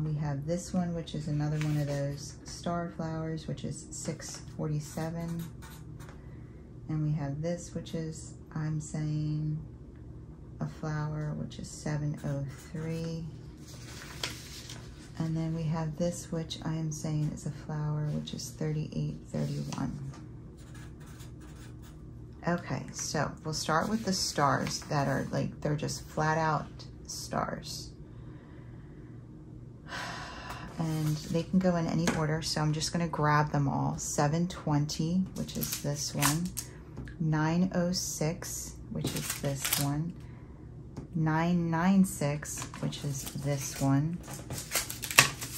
We have this one, which is another one of those star flowers, which is 647. And we have this, which is, I'm saying, a flower, which is 703. And then we have this, which I am saying is a flower, which is 3831. Okay, so we'll start with the stars that are like, they're just flat out stars. And they can go in any order, so I'm just going to grab them all. 720, which is this one. 906, which is this one. 996, which is this one.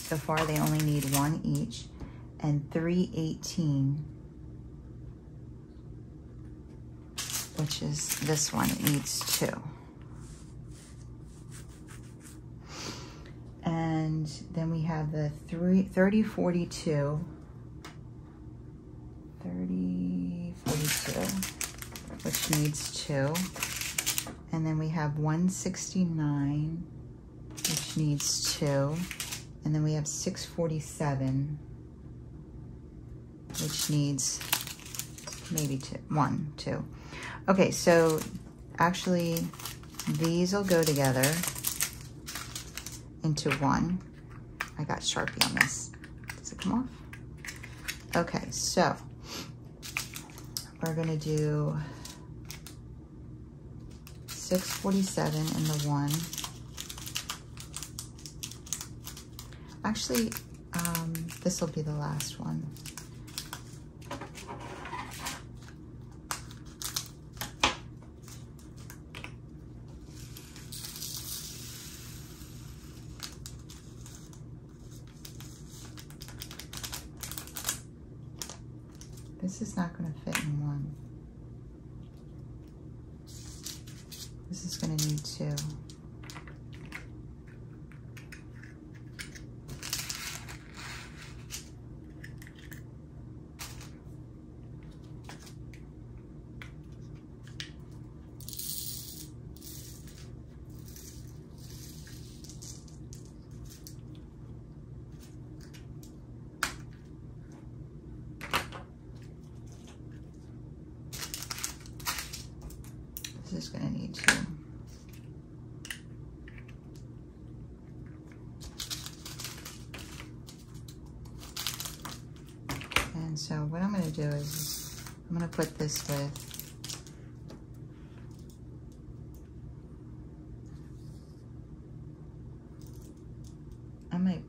So far, they only need one each. And 318, which is this one. It needs two. And then we have the 3042, 30, 42, which needs 2. And then we have 169, which needs 2. And then we have 647, which needs maybe 2. Okay, so actually these will go together into 1. I got Sharpie on this. Does it come off? Okay, so we're gonna do 647 in the 1. Actually, this will be the last one. This is not going to fit in 1. This is going to need 2. This is going to need 2. And so what I'm going to do is I'm going to put this with I might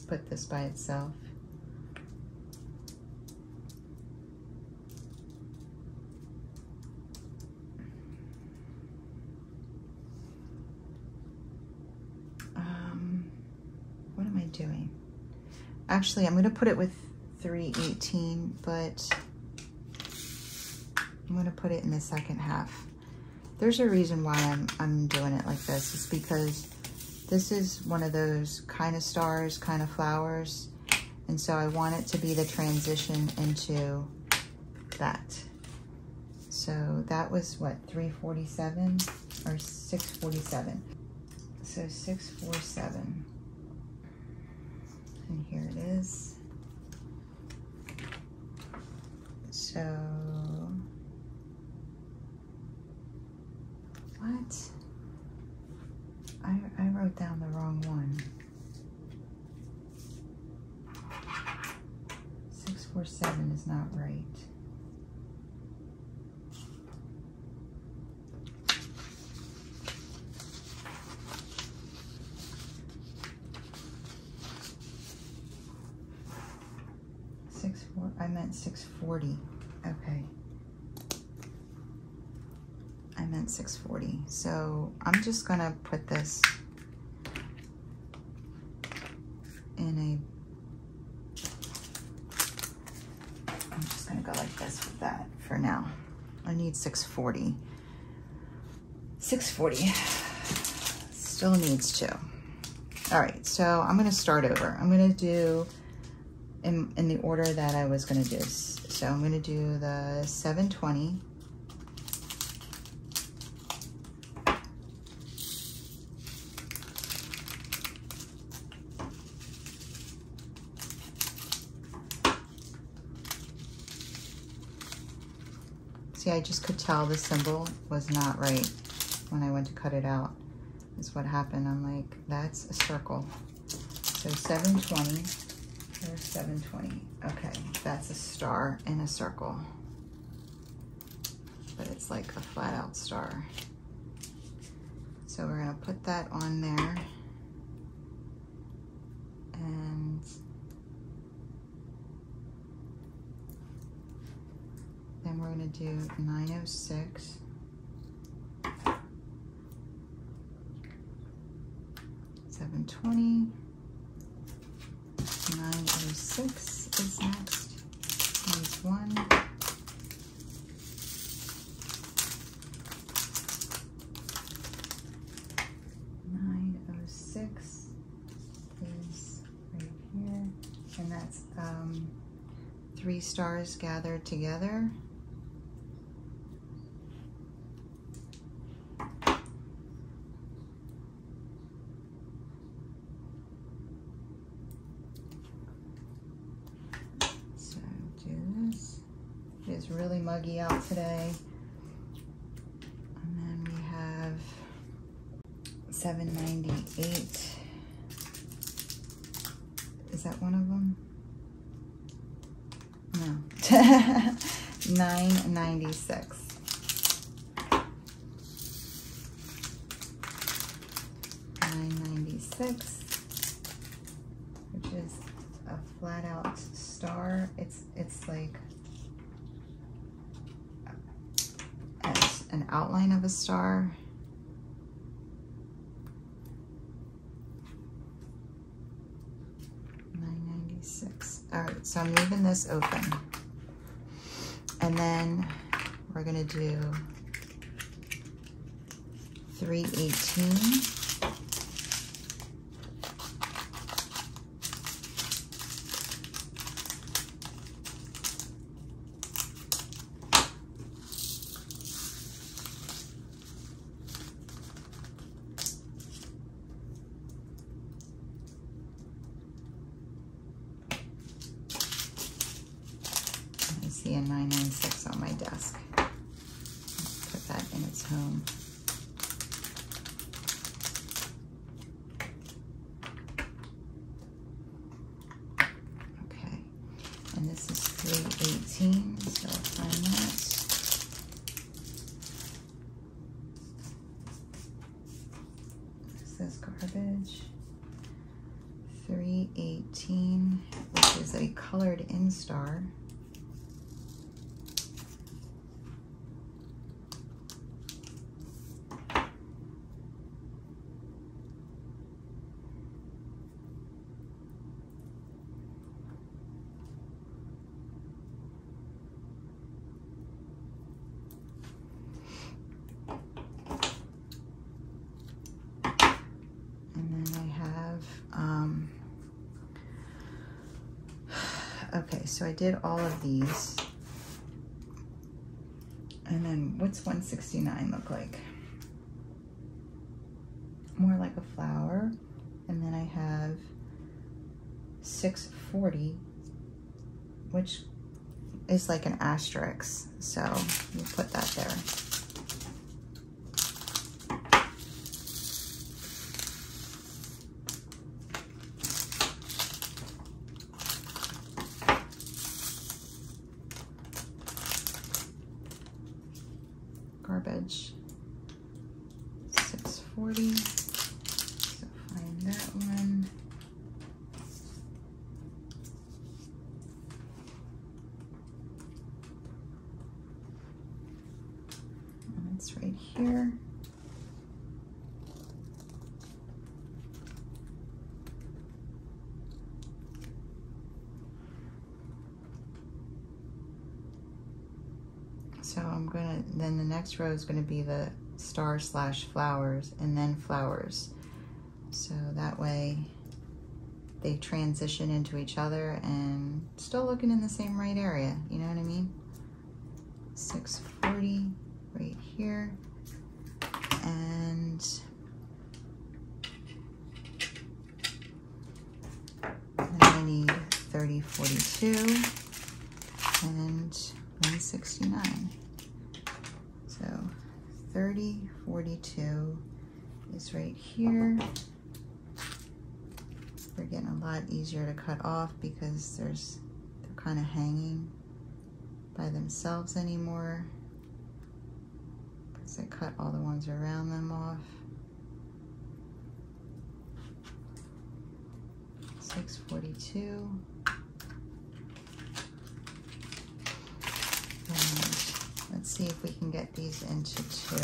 put this by itself. What am I doing? Actually, I'm going to put it with 318, but I'm going to put it in the second half. There's a reason why I'm doing it like this. It's because this is one of those kind of stars, kind of flowers, and so I want it to be the transition into that. So that was what, 347 or 647? So 647. And here it is. So, what? I wrote down the wrong one. 647 is not right. I meant 640. Okay. I meant 640. So I'm just gonna put this in I'm just gonna go like this with that for now. I need 640. 640 still needs 2. All right, so I'm gonna start over. I'm gonna do in the order that I was going to do. So I'm going to do the 720. See, I just could tell the symbol was not right when I went to cut it out. That's what happened. I'm like, that's a circle. So 720. There's 720. Okay, that's a star in a circle. But it's like a flat out star. So we're gonna put that on there. And then we're gonna do 906. 720. 906 is next. There's 1. 906 is right here, and that's 3 stars gathered together. So do this. It is really muggy out today. And then we have 798. Is that one of them? No. 996. Which is a flat out star. It's like an outline of a star. All right, so I'm leaving this open. And then we're gonna do 318. See a 996 on my desk. Put that in its home. Okay, and this is 318, so I'll find that. This is garbage. 318, which is a colored in star. Okay, so I did all of these. And then what's 169 look like? More like a flower. And then I have 640, which is like an asterisk. So you put that there. Garbage. 640. So find that one. And it's right here. So I'm gonna, then the next row is gonna be the star slash flowers and then flowers. So that way they transition into each other and still looking in the same right area, you know what I mean? 640 right here. And then I need 3042 and 169. So 3042 is right here. They're getting a lot easier to cut off because they're kind of hanging by themselves anymore, because I cut all the ones around them off. 642. And let's see if we can get these into 2.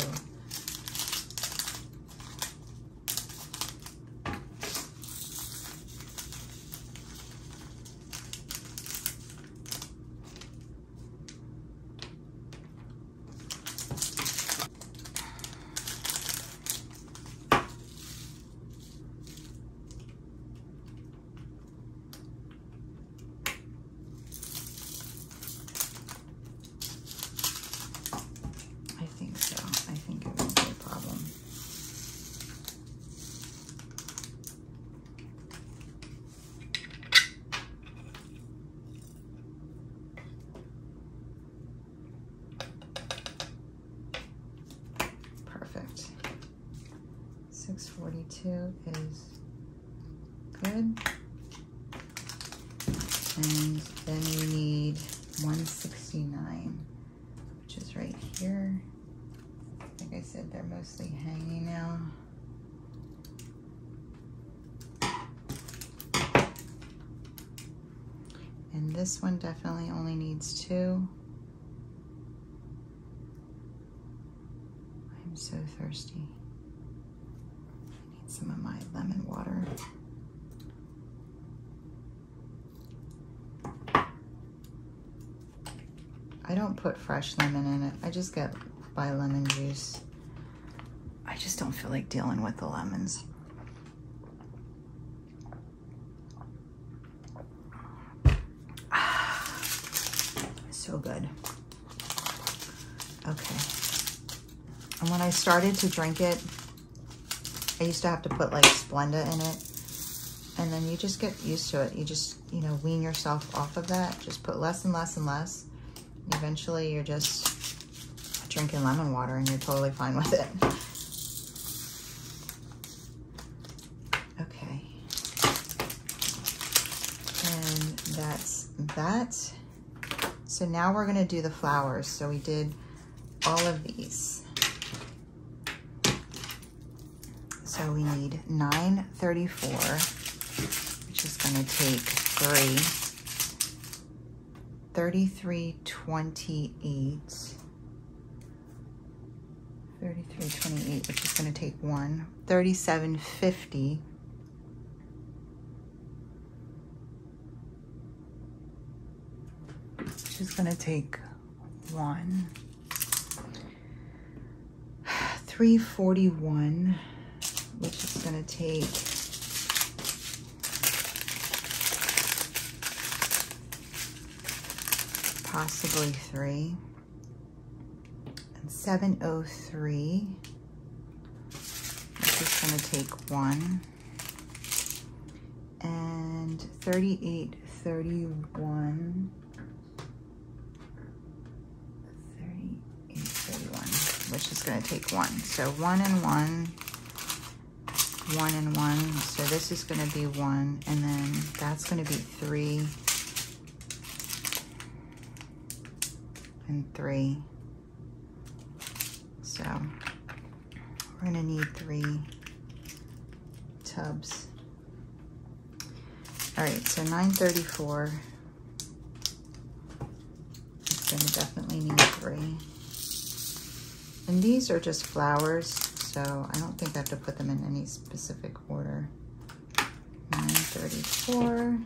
42 is good. And then we need 169, which is right here. Like I said, they're mostly hanging now. And this one definitely only needs 2. I'm so thirsty. I need some of my lemon water. I don't put fresh lemon in it. I just buy lemon juice. I just don't feel like dealing with the lemons. So good. Okay. And when I started to drink it, I used to have to put like Splenda in it. And then you just get used to it. You just, you know, wean yourself off of that. Just put less and less and less. Eventually you're just drinking lemon water and you're totally fine with it. Okay. And that's that. So now we're gonna do the flowers. So we did all of these. So we need 934, which is gonna take 3. 3328, 3328, which is going to take 1. 3750, which is going to take 1. 341, which is going to take possibly 3, and 703, which is going to take 1, and 3831, 3831, which is going to take 1. So 1 and 1, 1 and 1. So this is going to be 1, and then that's going to be 3. And 3. So we're gonna need 3 tubs. All right, so 934 is gonna definitely need 3. And these are just flowers, so I don't think I have to put them in any specific order. 934.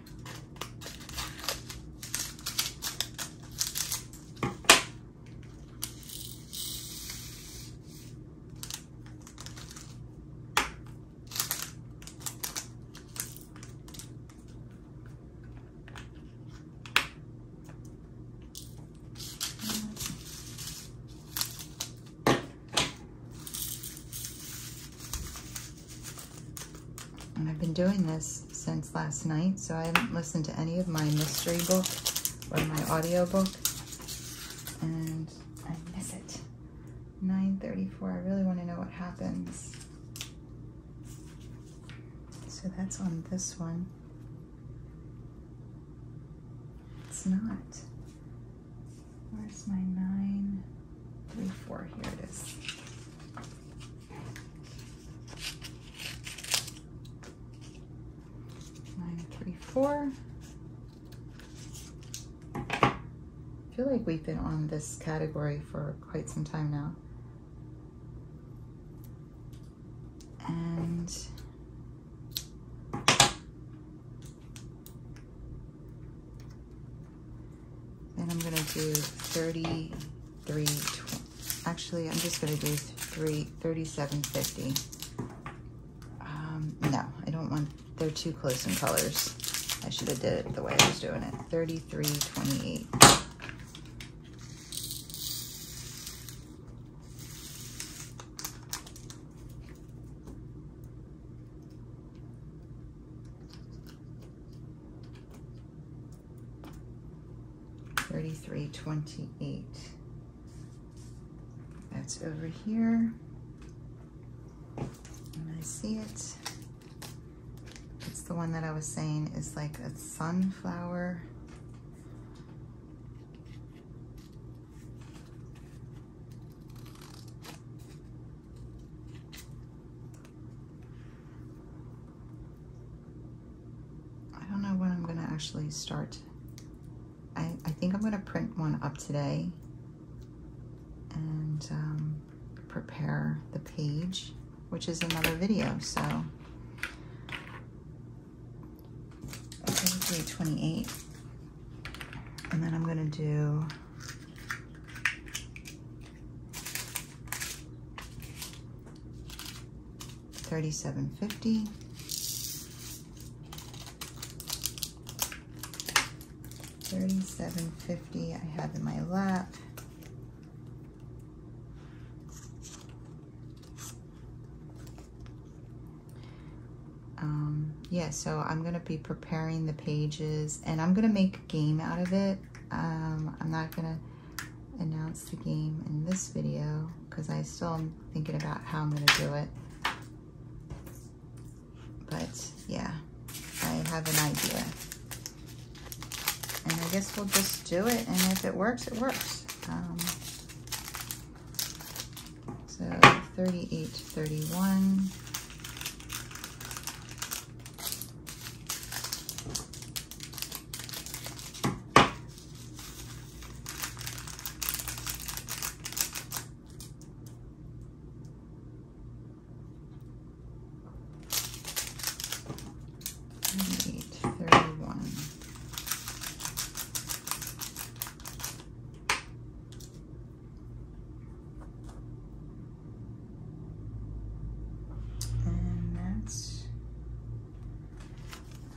And I've been doing this since last night, so I haven't listened to any of my mystery book or my audio book, and I miss it. 934, I really want to know what happens. So that's on this one. It's not. Where's my 934? Here it is. 934. I feel like we've been on this category for quite some time now. And then I'm gonna do 33, actually I'm just gonna do 3750. No, I don't want, they're too close in colors. I should have did it the way I was doing it. 3328. $33.28. That's over here. And I see it? It's the one that I was saying is like a sunflower. I don't know when I'm going to actually start. I think I'm going to print one up today and prepare the page, which is another video. So 28, and then I'm going to do $37.50. $37.50 I have in my lap. Yeah, so I'm gonna be preparing the pages and I'm gonna make a game out of it. I'm not gonna announce the game in this video because I still am thinking about how I'm gonna do it. But yeah, I have an idea. And I guess we'll just do it, and if it works, it works. So 38.31.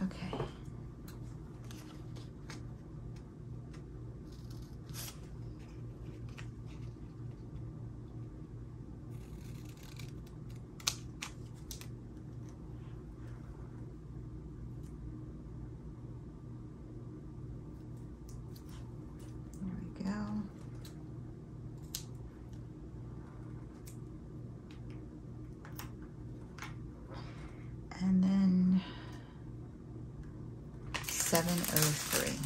Okay. There we go. And then 703.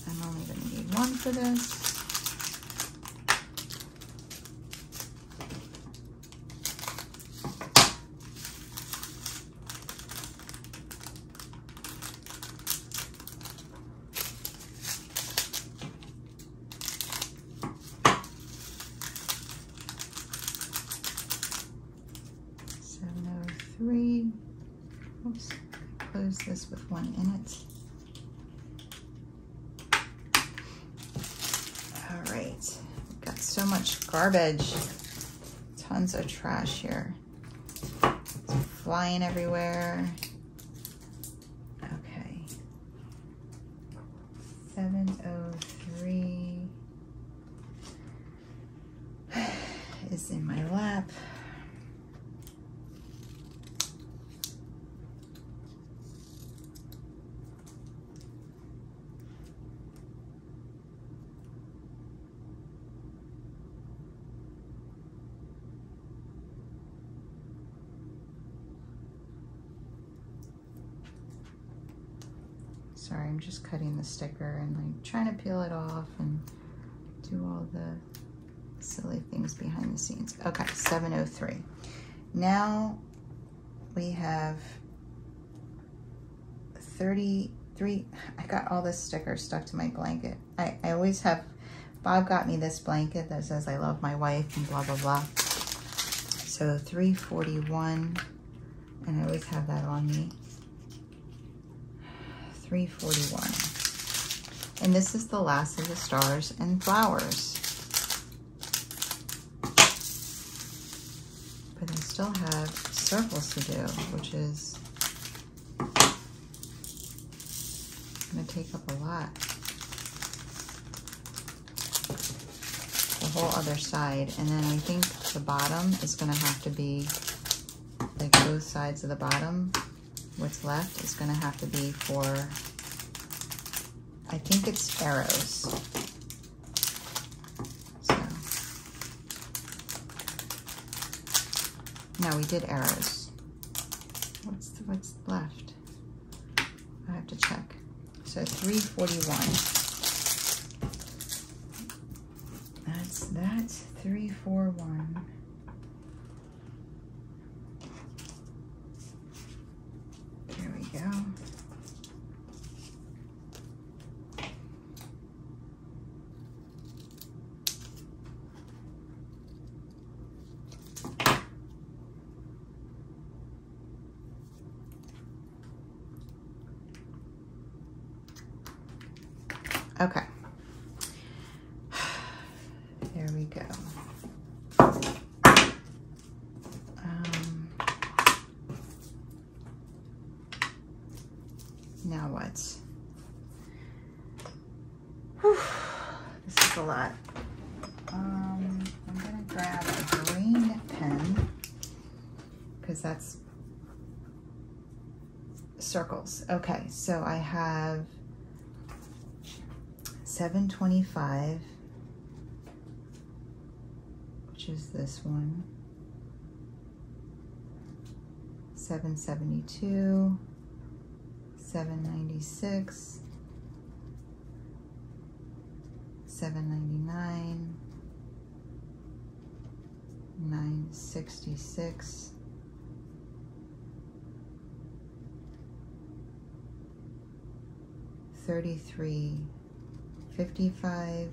I'm only going to need one for this. Oops, close this with one in it. All right, we've got so much garbage, tons of trash here. It's flying everywhere. Okay, 703 is in my lap. Sorry, I'm just cutting the sticker and like trying to peel it off and do all the silly things behind the scenes. Okay, 703. Now we have 33. I got all this sticker stuck to my blanket. I always have, Bob got me this blanket that says I love my wife and blah, blah, blah. So 341, and I always have that on me. 341. And this is the last of the stars and flowers. But I still have circles to do, which is gonna take up a lot. The whole other side. And then I think the bottom is gonna have to be like both sides of the bottom. What's left is going to have to be for I think it's arrows. So, no, we did arrows. What's left? I have to check. So 341. That's 341. There we go. Okay. There we go. Now what? Whew, this is a lot. I'm gonna grab a green pen because that's circles. Okay, so I have 725, which is this one, 772, 796, 799, 966, 3355,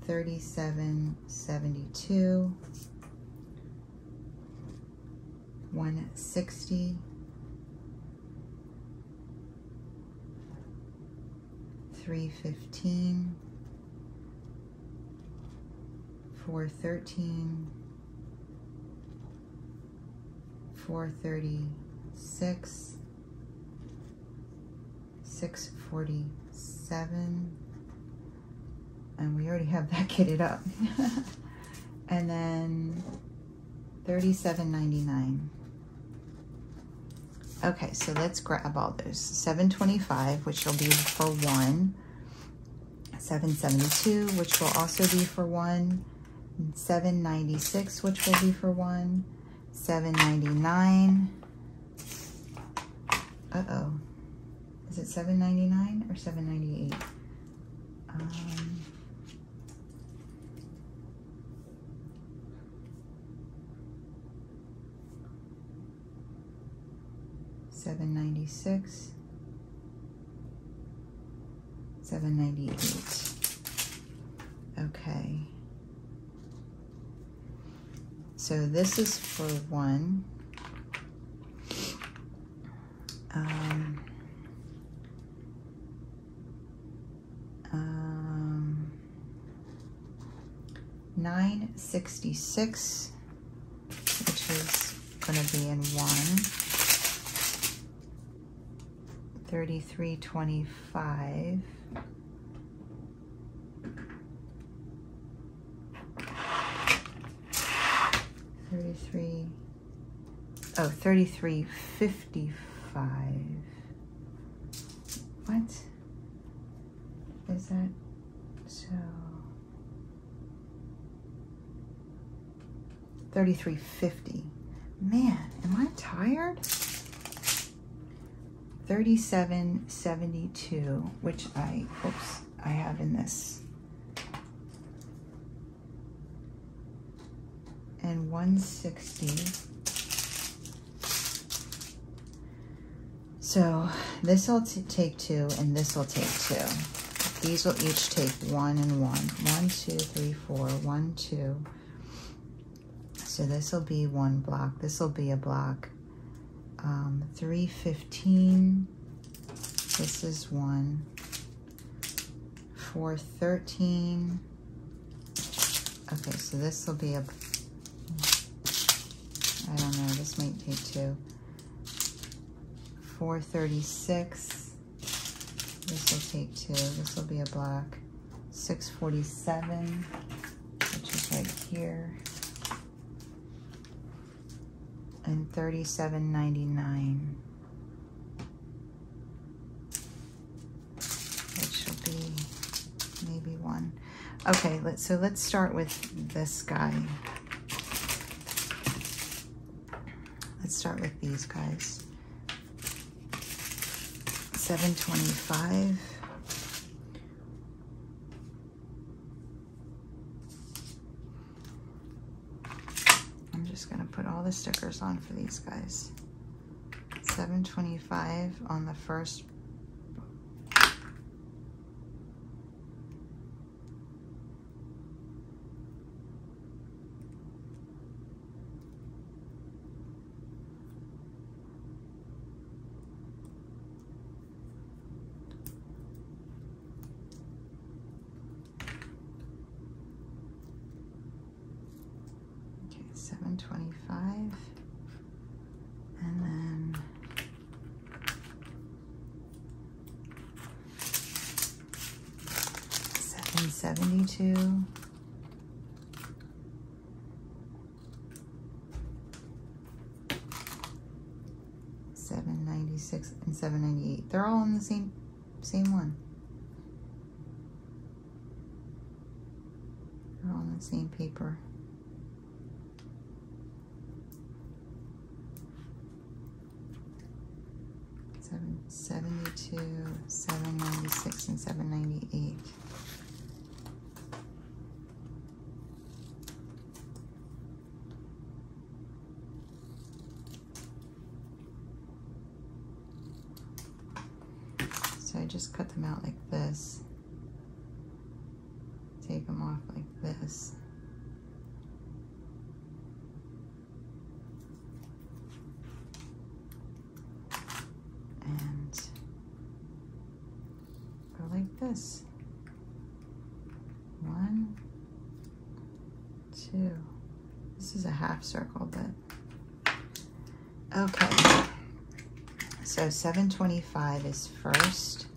3772, 160, 315, 413, 436, 647, and we already have that kitted up. And then 37.99. Okay, so let's grab all those. 725, which will be for 1. 772, which will also be for 1. 796, which will be for 1. 799. Uh-oh. Is it 799 or 798? 796, 798. Okay. So this is for 1. 966, which is going to be in 1. 3325. 3355. What is that? So 3350. Man, am I tired? 3772, which I have in this. And 160. So this will take 2 and this will take 2. These will each take 1 and 1. 1, 2, 3, 4, 1, 2. So this will be 1 block. This will be a block. 315. This is 1. 413. Okay, so this will be a, I don't know, this might take 2. 436. This will take 2. This will be a block. 647, which is right here. And 37.99. maybe one. Okay, let's start with this guy. Let's start with these guys. 725. I'm just gonna put all the stickers on for these guys. 725 on the first. Okay, 725. And then 772. 796 and 798. They're all on the same one. They're all on the same paper. 772, 796, and 798. So I just cut them out like this. Take them off like this. And go like this. 1, 2. This is a half circle, but okay. So 725 is first.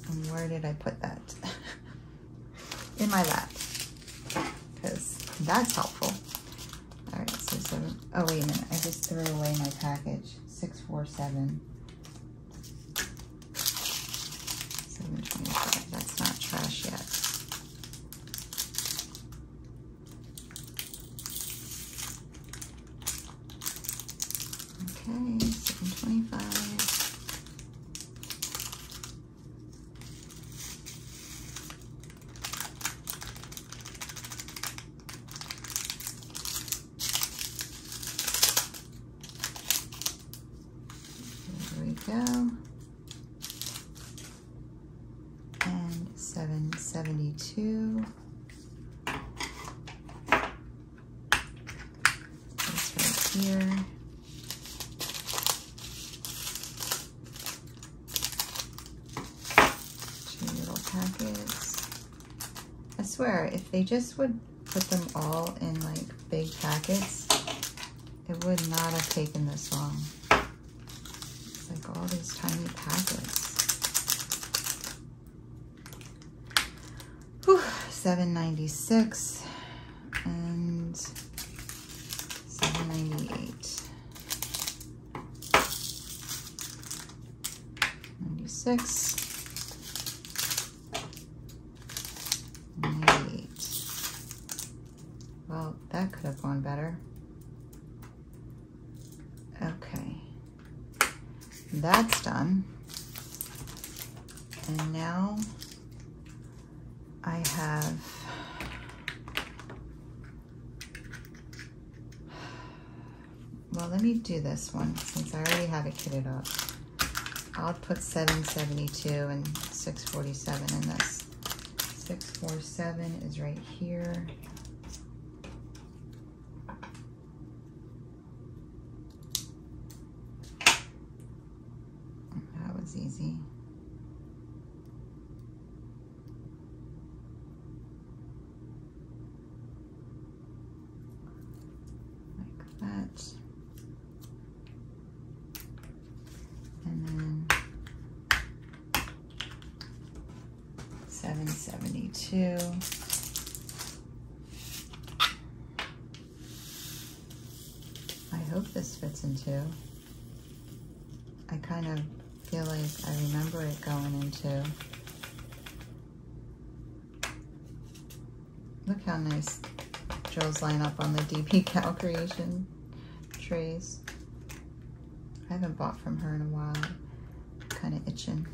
And where did I put that? In my lap, because that's helpful. All right, so 7. Oh, wait a minute. I just threw away my package. 647. 725. That's not trash yet. Okay, 725. Go. And 772. This right here. Two little packets. I swear, if they just would put them all in like big packets, it would not have taken this long. Like all these tiny packets. Whew, 796 and 798. 96. 98. Well, that could have gone better. Okay. That's done. And now I have well, let me do this one since I already have it kitted up. I'll put 772 and 647 in this. 647 is right here. Easy. Like that. And then 772. I hope this fits in two. I kind of feel like I remember it going into. Look how nice drills line up on the DP Cal Creation trays. I haven't bought from her in a while. I'm kind of itching.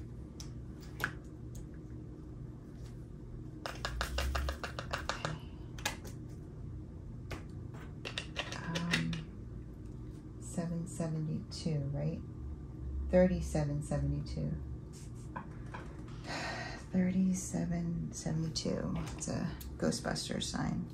772, right? 3772. 3772. It's a Ghostbusters sign.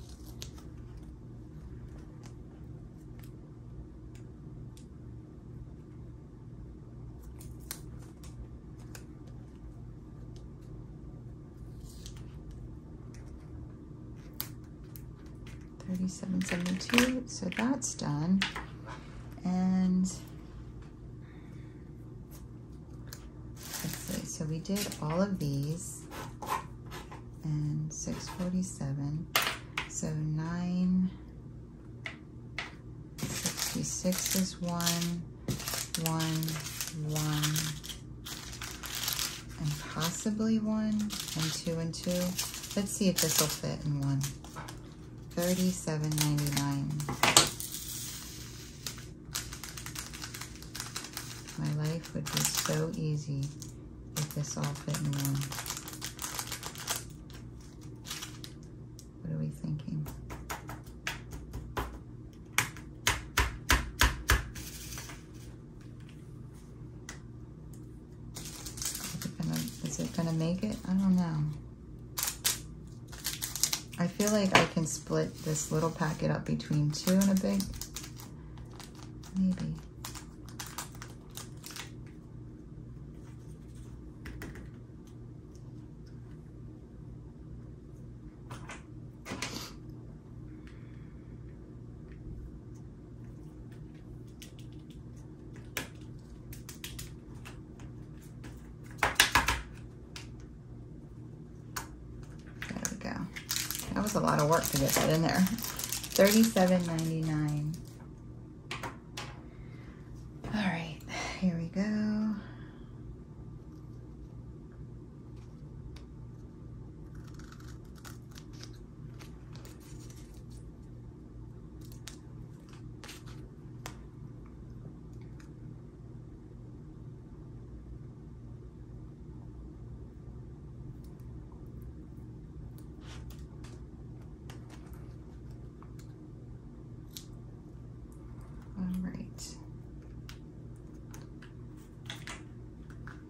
$37.72. So that's done. And let's see, so we did all of these and 647. So 966 is 1, 1, 1, and possibly 1, and 2 and 2. Let's see if this will fit in one. $37.99. My life would be so easy if this all fit in one. What are we thinking? Is it gonna make it? I don't know. I feel like I can split this little packet up between 2 and a big. Maybe. That was a lot of work to get that in there. $37.99. All right, here we go.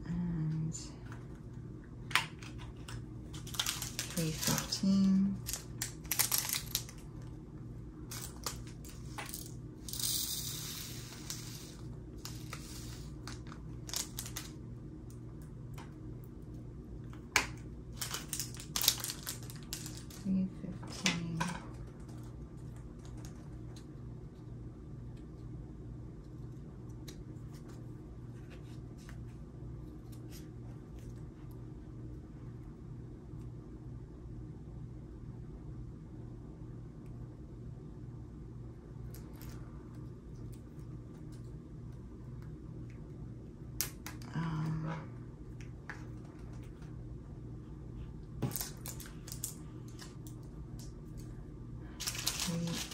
And 315.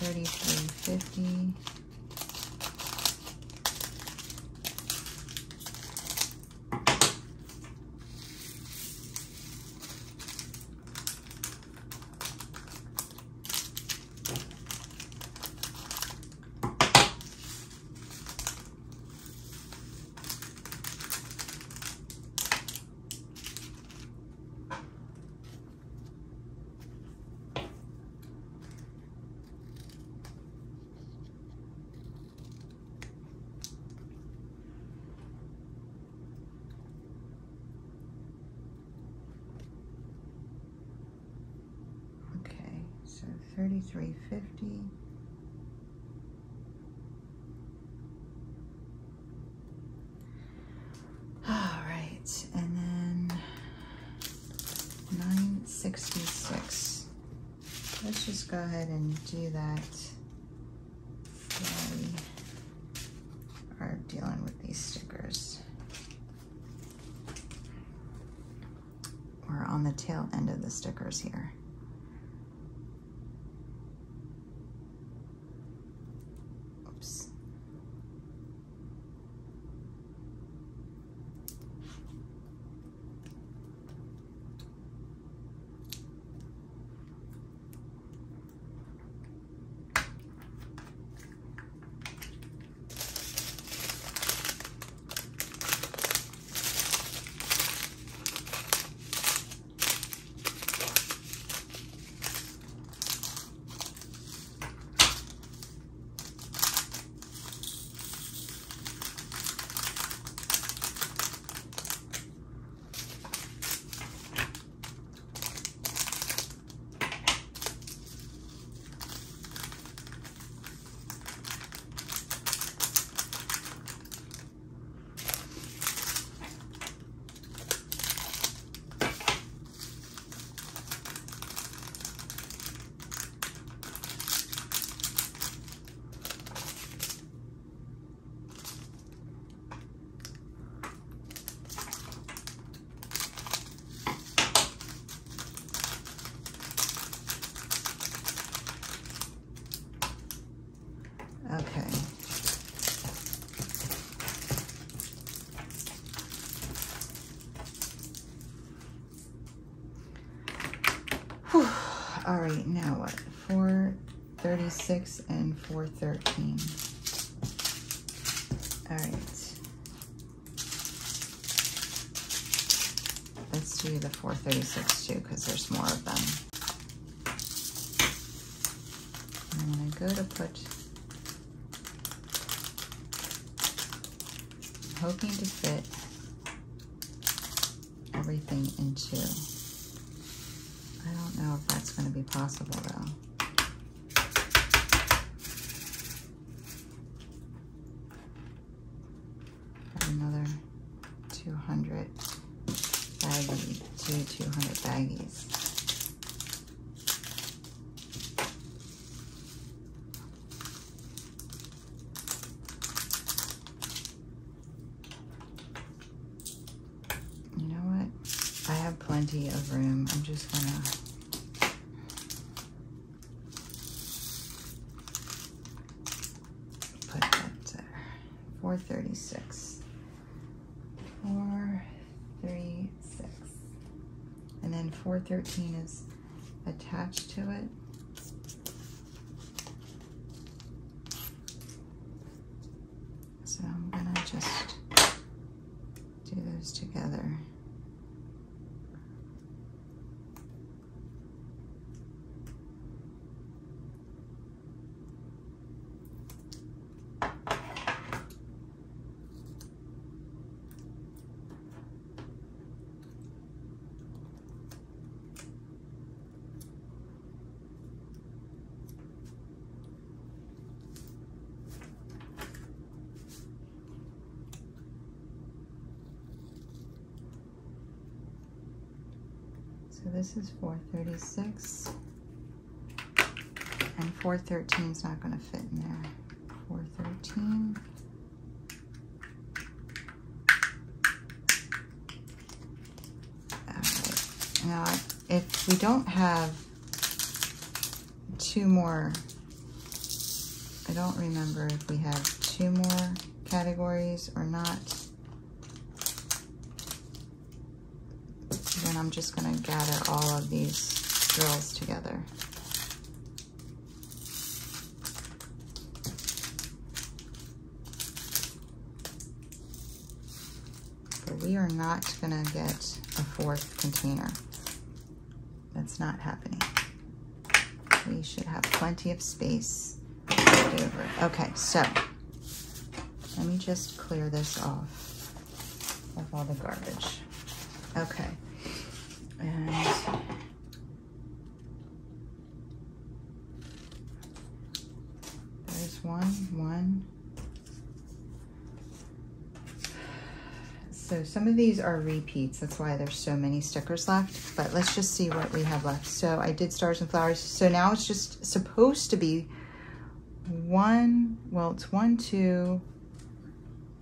$33.50. So $33.50. All right, and then $9.66. Let's just go ahead and do that while we are dealing with these stickers. We're on the tail end of the stickers here. Okay. Whew. All right, now what? 436 and 413. All right. Let's do the 436 too, because there's more of them. And when I go to put, I'm hoping to fit everything into. I don't know if that's going to be possible though. Another 200 baggies, 200 baggies. You know what? I have plenty of room. I'm just gonna put that there. 436. 436. And then 413 is attached to it. So I'm gonna just do those together. So this is 436, and 413 is not going to fit in there. 413. All right. Now, if we don't have two more, I don't remember if we have two more categories or not. Then I'm just going to gather all of these drills together. But we are not going to get a fourth container. That's not happening. We should have plenty of space left over. Okay, so let me just clear this off of all the garbage. Okay. And there's one. So some of these are repeats. That's why there's so many stickers left. But let's just see what we have left. So I did stars and flowers. So now it's just supposed to be one. Well, it's 1, 2,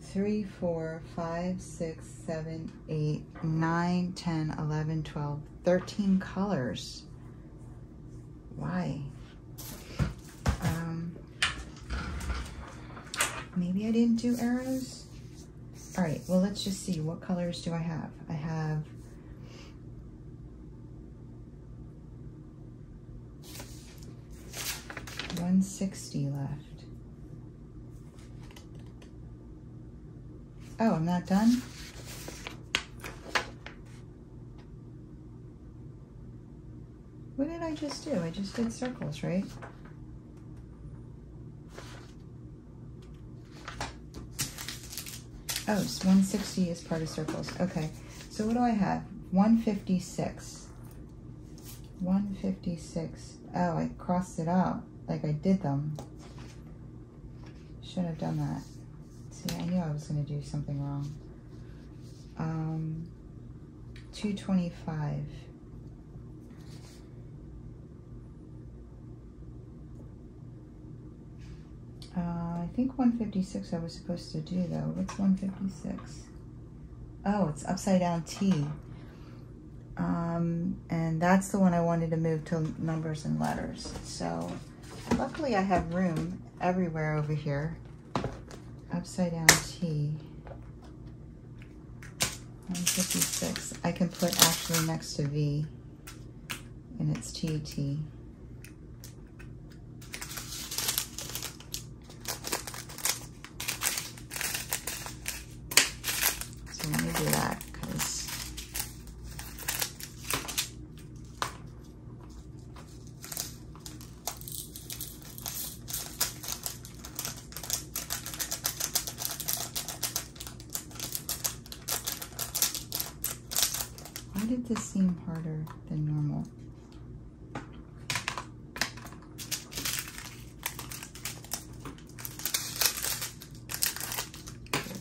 3, 4, 5, 6, 7, 8, 9, 10, 11, 12, 13 colors. Why? Maybe I didn't do arrows. All right, well, let's just see. What colors do I have? I have $160 left. Oh, I'm not done? What did I just do? I just did circles, right? Oh, so 160 is part of circles. Okay, so what do I have? 156. 156. Oh, I crossed it out like I did them. Should have done that. See, I knew I was going to do something wrong. 225. I think 156 I was supposed to do though. What's 156? Oh, it's upside down T. And that's the one I wanted to move to numbers and letters. So Luckily I have room everywhere over here. Upside down T. 156. I can put actually next to V, and it's TT. So let me do that, because why did this seem harder than normal?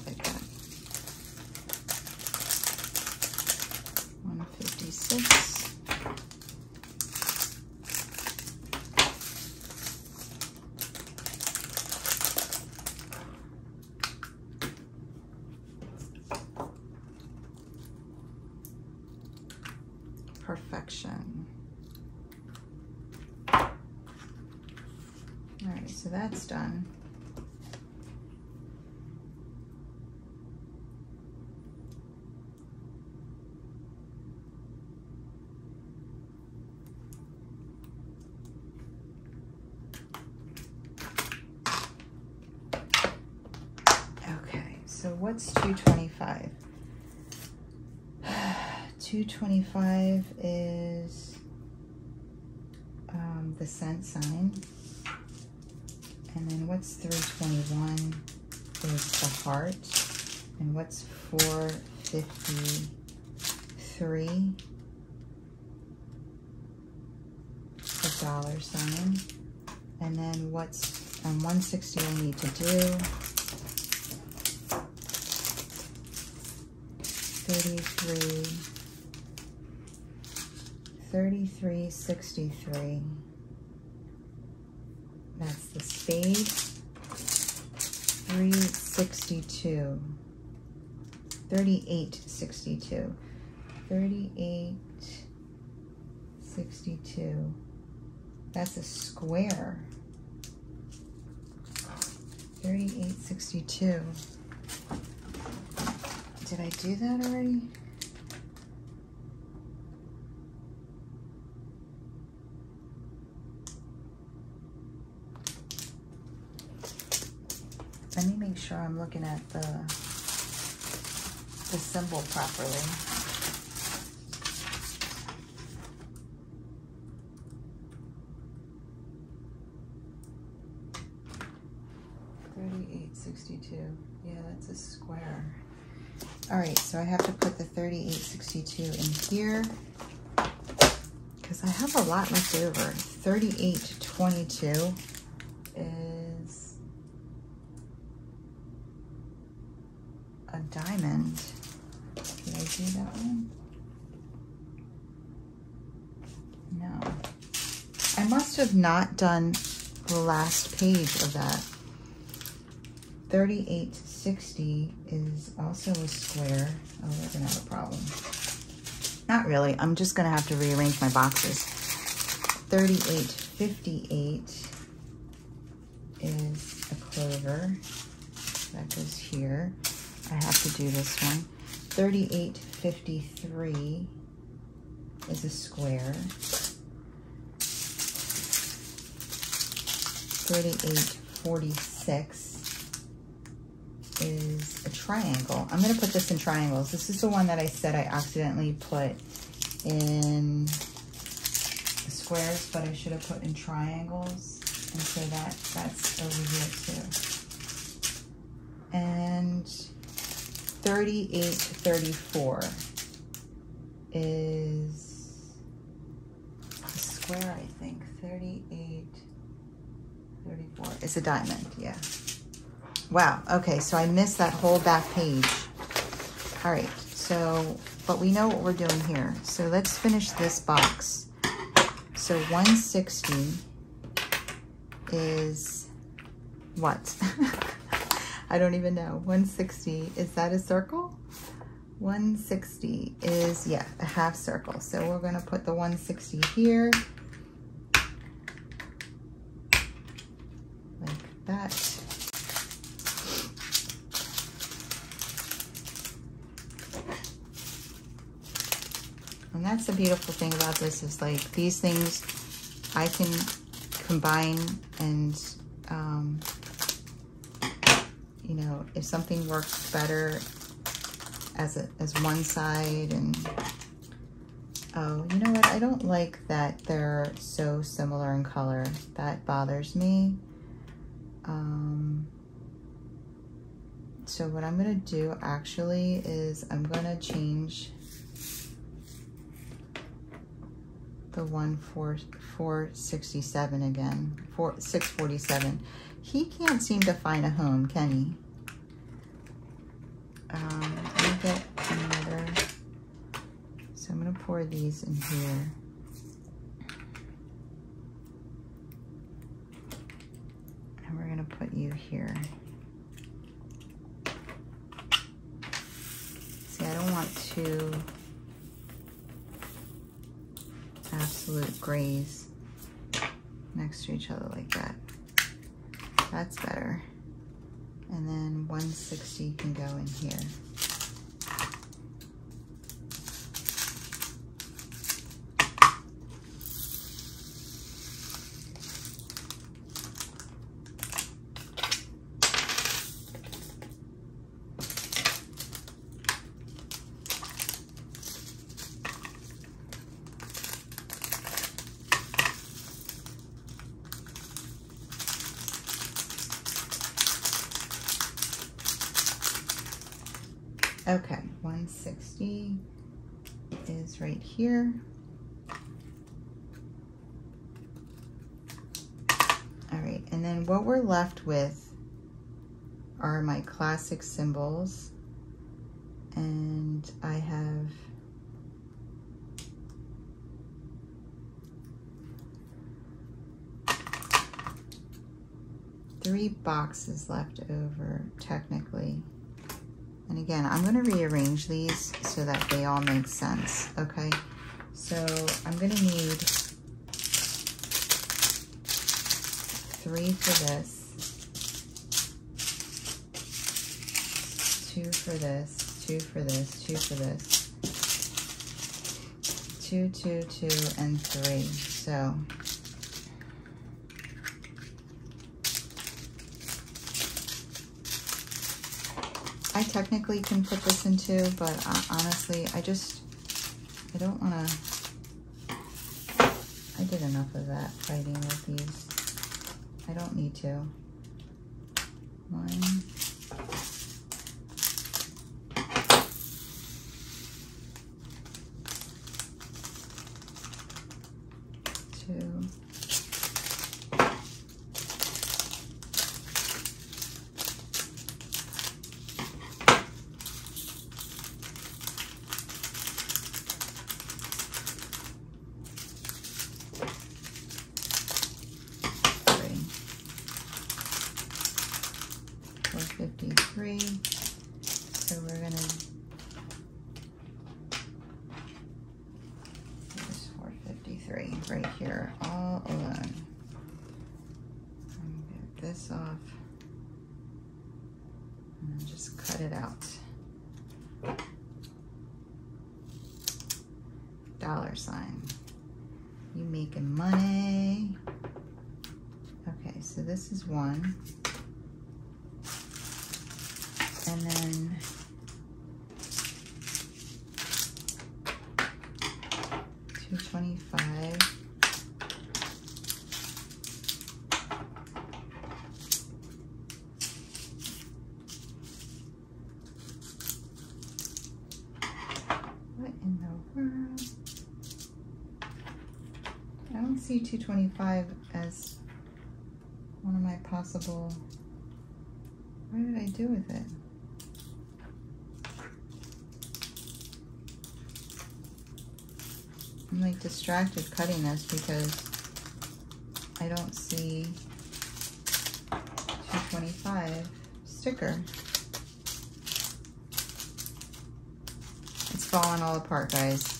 Like that. 156. Perfection. All right, so that's done. Okay, so what's 225? 225 is the cent sign. And then what's 321 is the heart. And what's 453? The dollar sign. And then what's 160 I need to do. 3363. That's the spade. 362. 3862. 3862. That's a square. 3862. Did I do that already? Let me make sure I'm looking at the symbol properly. $38.62. Yeah, that's a square. All right, so I have to put the 38.62 in here because I have a lot left over. 38.22 is a diamond. Did I do that one? No. I must have not done the last page of that. 3860 is also a square. Oh, we're gonna have a problem. Not really, I'm just gonna have to rearrange my boxes. 3858 is a clover. That goes here. I have to do this one. 3853 is a square. 3846 is a triangle. I'm going to put this in triangles. This is the one that I said I accidentally put in squares, but I should have put in triangles. And so that's over here too. And 3834 is a square, I think. 3834 is a diamond, yeah. Wow, okay, so I missed that whole back page. All right, so, but we know what we're doing here. So let's finish this box. So 160 is what? I don't even know. 160, is that a circle? 160 is, yeah, a half circle. So we're gonna put the 160 here. that's the beautiful thing about this, is like these things I can combine, and you know, if something works better as one side, and oh, you know what, I don't like that they're so similar in color. That bothers me. So what I'm gonna do actually is I'm gonna change the one for 467 again, 647. He can't seem to find a home, can he? Let me get another. So I'm gonna pour these in here. And we're gonna put you here. See, I don't want two absolute grays next to each other like that. That's better. And then 160 can go in here. Okay, 160 is right here. All right, and then what we're left with are my classic symbols. And I have three boxes left over, technically. And again, I'm gonna rearrange these so that they all make sense, okay? So I'm gonna need 3 for this, 2 for this, 2 for this, 2 for this, 2, 2, 2, and 3. So I technically can put this in 2, but honestly, I don't want to. I did enough of that fighting with these. I don't need to. 1, 2, 453. So we're gonna use 453 right here, all alone. Get this off and then just cut it out. $. You making money? Okay, so this is 1. And then $2.25. What in the world? I don't see $2.25 as one of my possible. What did I do with it? I'm like distracted cutting this because I don't see $2.25 sticker. It's falling all apart, guys.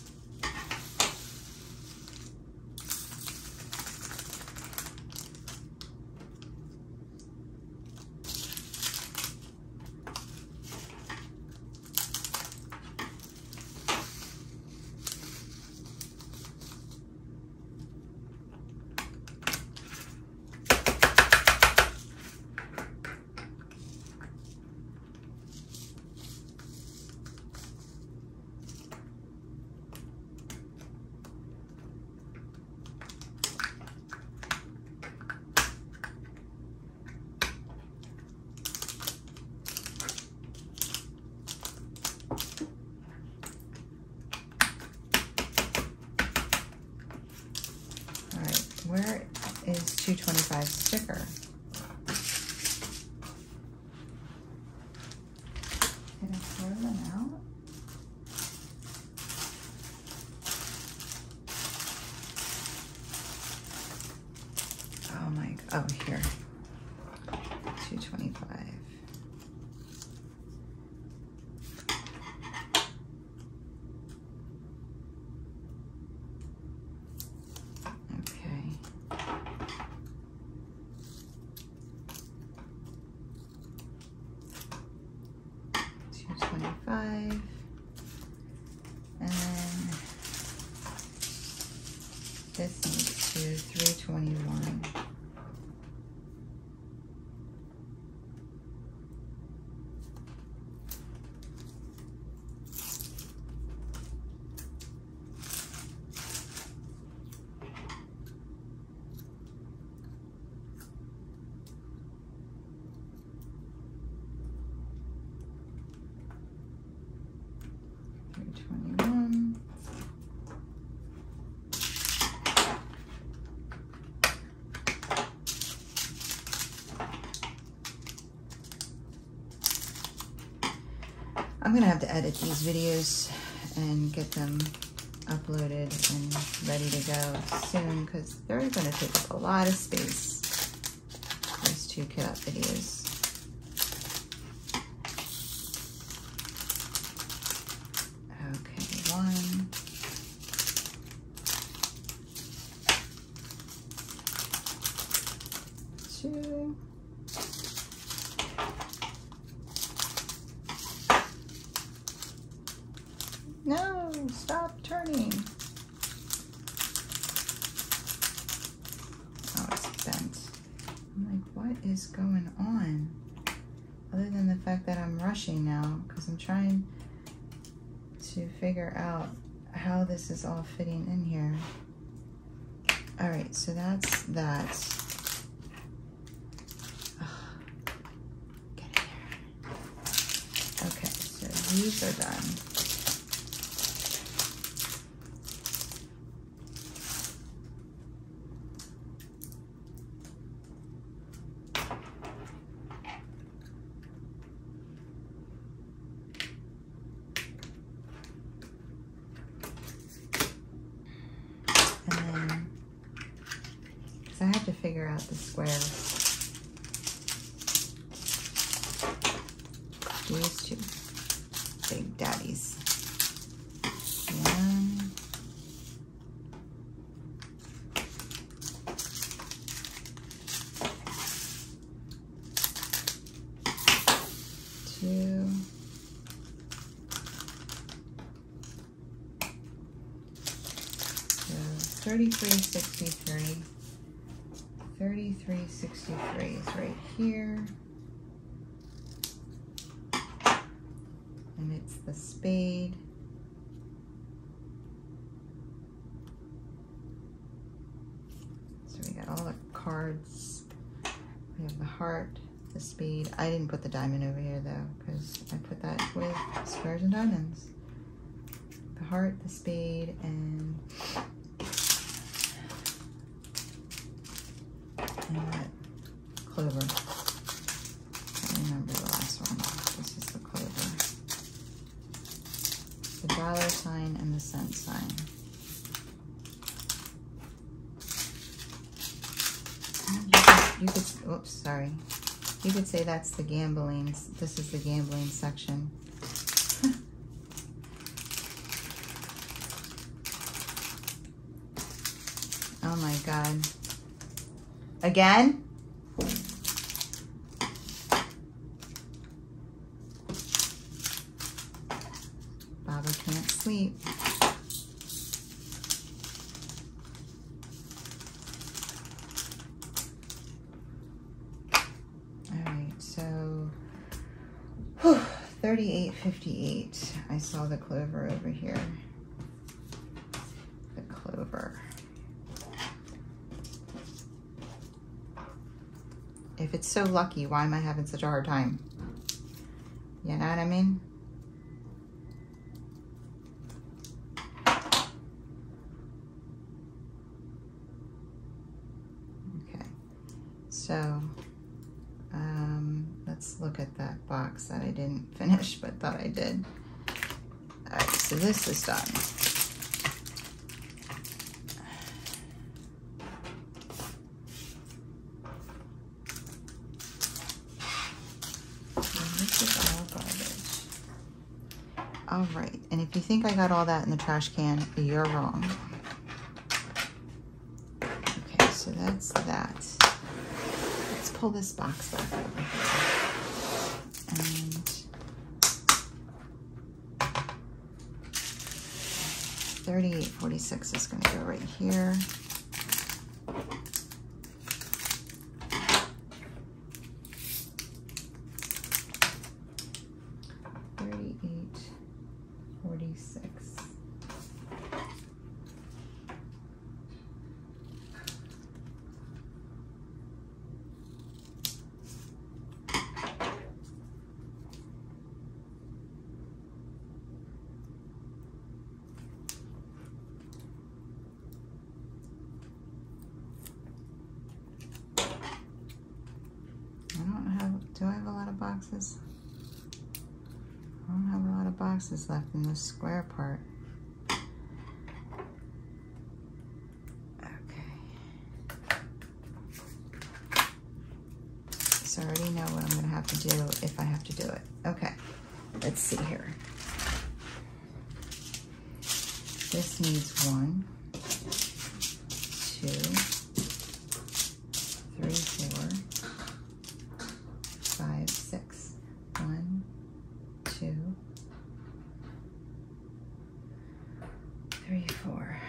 is 225 sticker. Did I throw them out? Oh my, oh here, 225. $225, and then this needs to $321. I'm gonna have to edit these videos and get them uploaded and ready to go soon because they're gonna take up a lot of space, those 2 kit up videos. Okay, 1. Two. No, stop turning. Oh, it's bent. I'm like, what is going on? Other than the fact that I'm rushing now because I'm trying to figure out how this is all fitting in here. All right, so that's that. Get in there. Okay, so these are done. I have to figure out the squares. These 2 big daddies. 1. 2. 33.63. 33.63 is right here, and it's the spade. So we got all the cards. We have the heart, the spade. I didn't put the diamond over here though, because I put that with squares and diamonds. The heart, the spade, and that clover. I can't remember the last one. This is the clover. The dollar sign and the cent sign. You could, oops, sorry. You could say that's the gambling. This is the gambling section. Oh my God. Again? Baba can't sleep. All right, so 38.58. I saw the clover over here. The clover. If it's so lucky, why am I having such a hard time? You know what I mean? So let's look at that box that I didn't finish but thought I did. All right, so this is done. This is all garbage. All right, and if you think I got all that in the trash can, you're wrong. Okay, so that's that. Let's pull this box back over here. And 3846 is going to go right here. Do I have a lot of boxes? I don't have a lot of boxes left in this square part. Okay. So I already know what I'm going to have to do if I have to do it. Okay, let's see here. This needs 1, 2, 3, 4, 5, 6. 1, 2, 3, 4.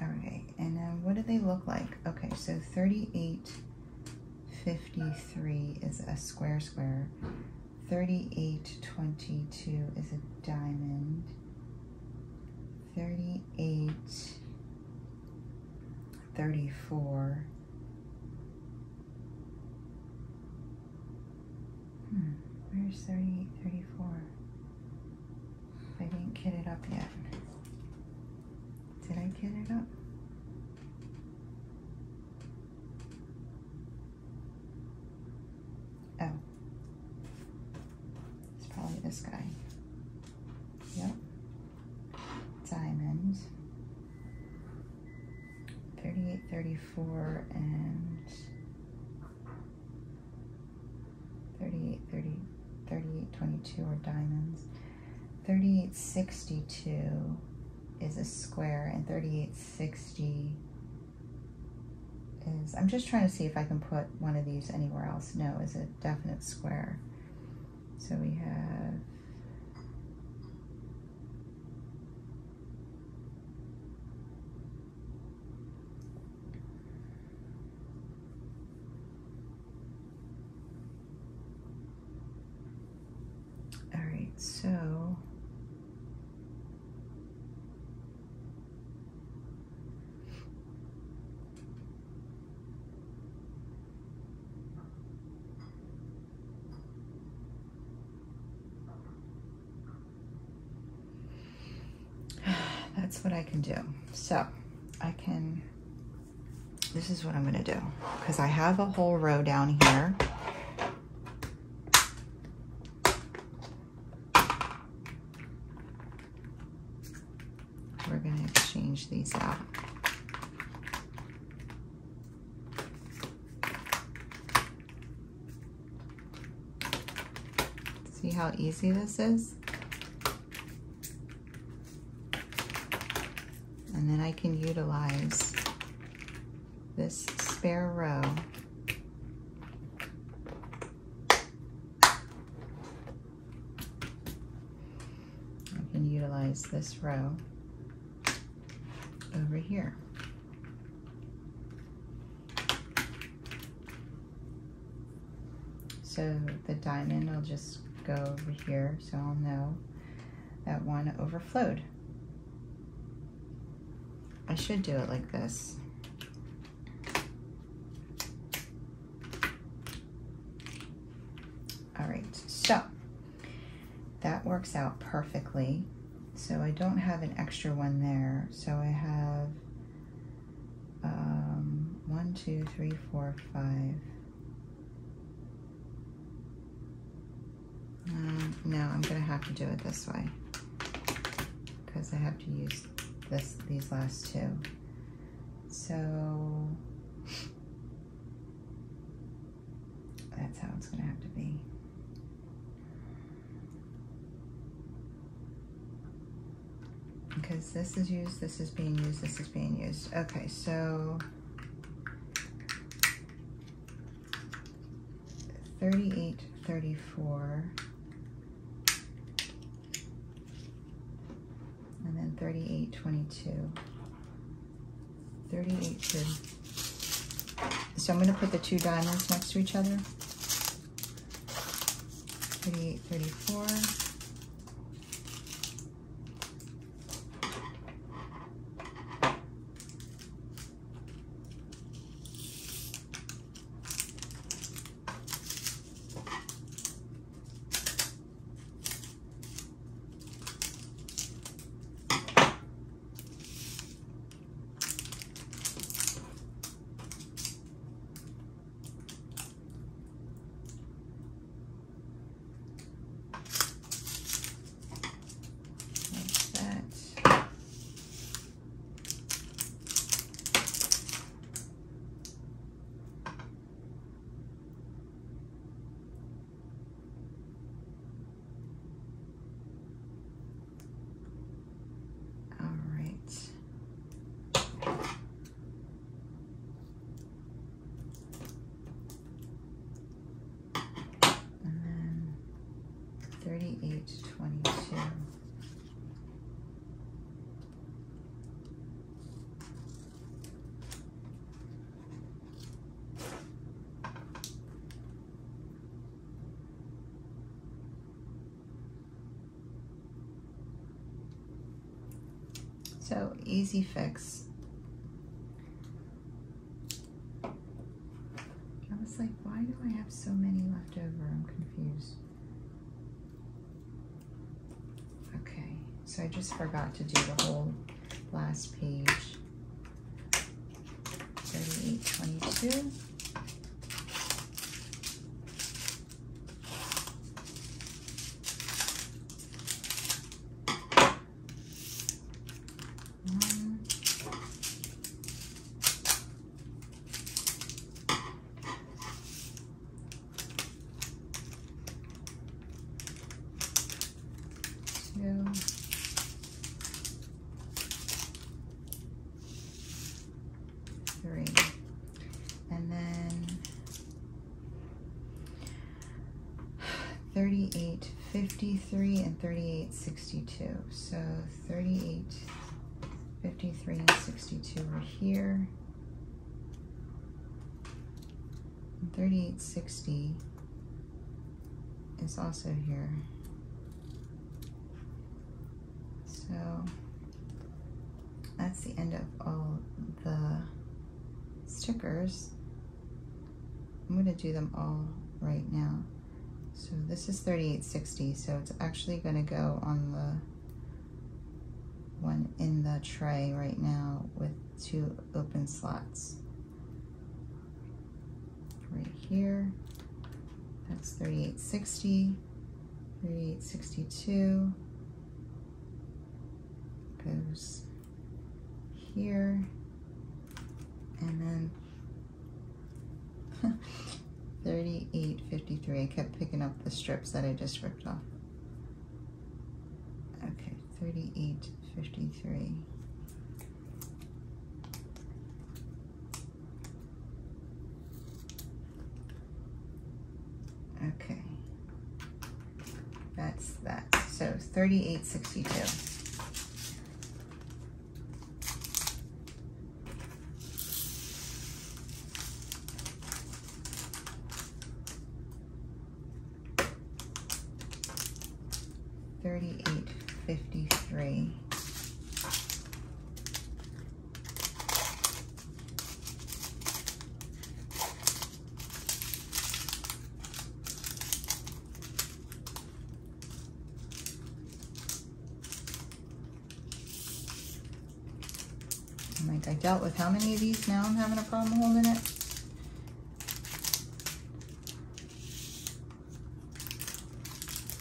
All right, and then what do they look like? Okay, so 3853 is a square square. 3822 is a diamond. 3834. Where's 3834? I didn't kit it up yet. Did I kit it up? Oh. It's probably this guy. Yep. Diamond. 3834 and 3822 are diamonds. 3862 is a square, and 3860 is, I'm just trying to see if I can put one of these anywhere else. No, is a definite square. So we have so that's what I can do. So I can, this is what I'm going to do, because I have a whole row down here. We're going to exchange these out. See how easy this is? And then I can utilize this spare row this row over here. So the diamond will just go over here, so I'll know that one overflowed. I should do it like this. All right, so that works out perfectly. So I don't have an extra one there. So I have 2, 3, 4, 5. No, I'm gonna have to do it this way because I have to use these last two. So that's how it's gonna have to be. Because this is used, this is being used, this is being used. Okay, so 38, 34, and then 38, 22, 38, 30. So I'm going to put the two diamonds next to each other. 38, 34. And then 38, 22. So easy fix. I was like, why do I have so many left over? I'm confused. Okay, so I just forgot to do the whole last page. 38, 22. And then 38, 53 and 38, 62. So 38, 53 and 62 are here. And 38, 60 is also here. So that's the end of all the stickers. I'm going to do them all right now. So this is 3860, so it's actually going to go on the one in the tray right now with two open slots. Right here, that's 3860, 3862 goes here, and then 3853. I kept picking up the strips that I just ripped off. Okay, 3853. Okay, that's that. So 3862. $38.53. dealt with how many of these? Now I'm having a problem holding it.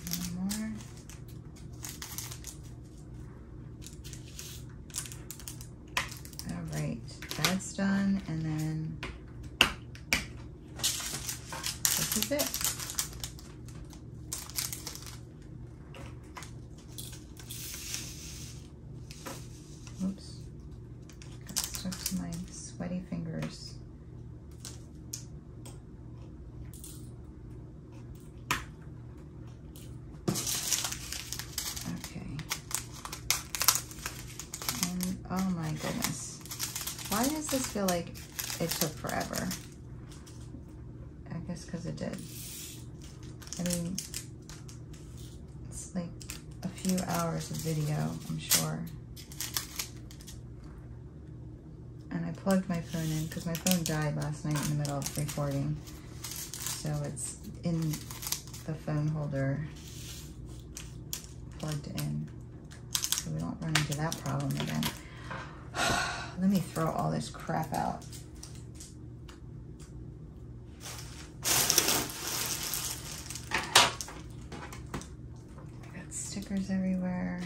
One more. All right, that's done. And then this is it. Oops, got stuck to my sweaty fingers. Okay. And oh my goodness. Why does this feel like it took forever? I guess because it did. I mean, it's like a few hours of video, I'm sure. And I plugged my phone in because my phone died last night in the middle of recording. So it's in the phone holder plugged in. So we don't run into that problem again. Let me throw all this crap out. I got stickers everywhere.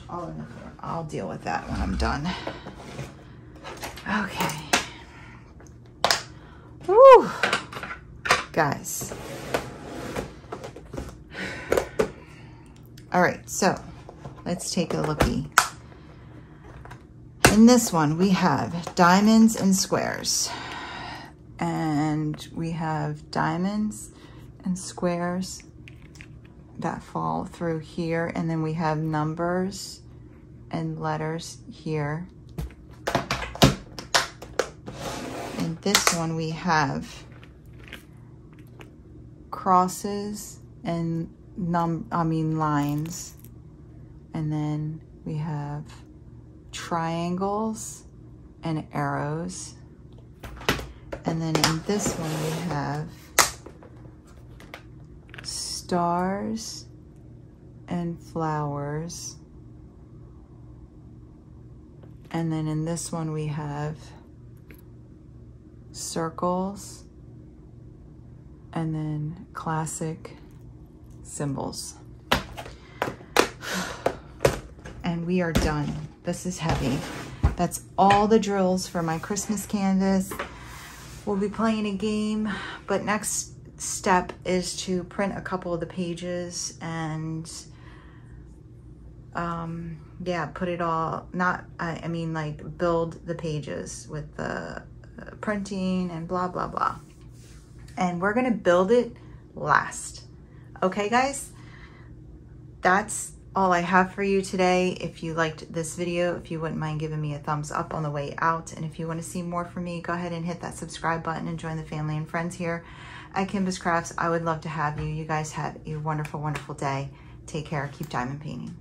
All on the floor. I'll deal with that when I'm done. Okay. Woo! Guys. All right, so let's take a looky. In this one, we have diamonds and squares. And we have diamonds and squares that fall through here, and then we have numbers and letters here. In this one we have crosses and lines, and then we have triangles and arrows, and then in this one we have stars and flowers, and then in this one we have circles and then classic symbols. And we are done. This is heavy. That's all the drills for my Christmas canvas. We'll be playing a game, but next step is to print a couple of the pages and yeah, put it all, I mean like build the pages with the printing and blah blah blah, and we're gonna build it last. Okay guys, that's all I have for you today. If you liked this video, if you wouldn't mind giving me a thumbs up on the way out, and if you want to see more from me, go ahead and hit that subscribe button and join the family and friends here at Kimbaskrafts. I would love to have you. You guys have a wonderful, wonderful day. Take care. Keep diamond painting.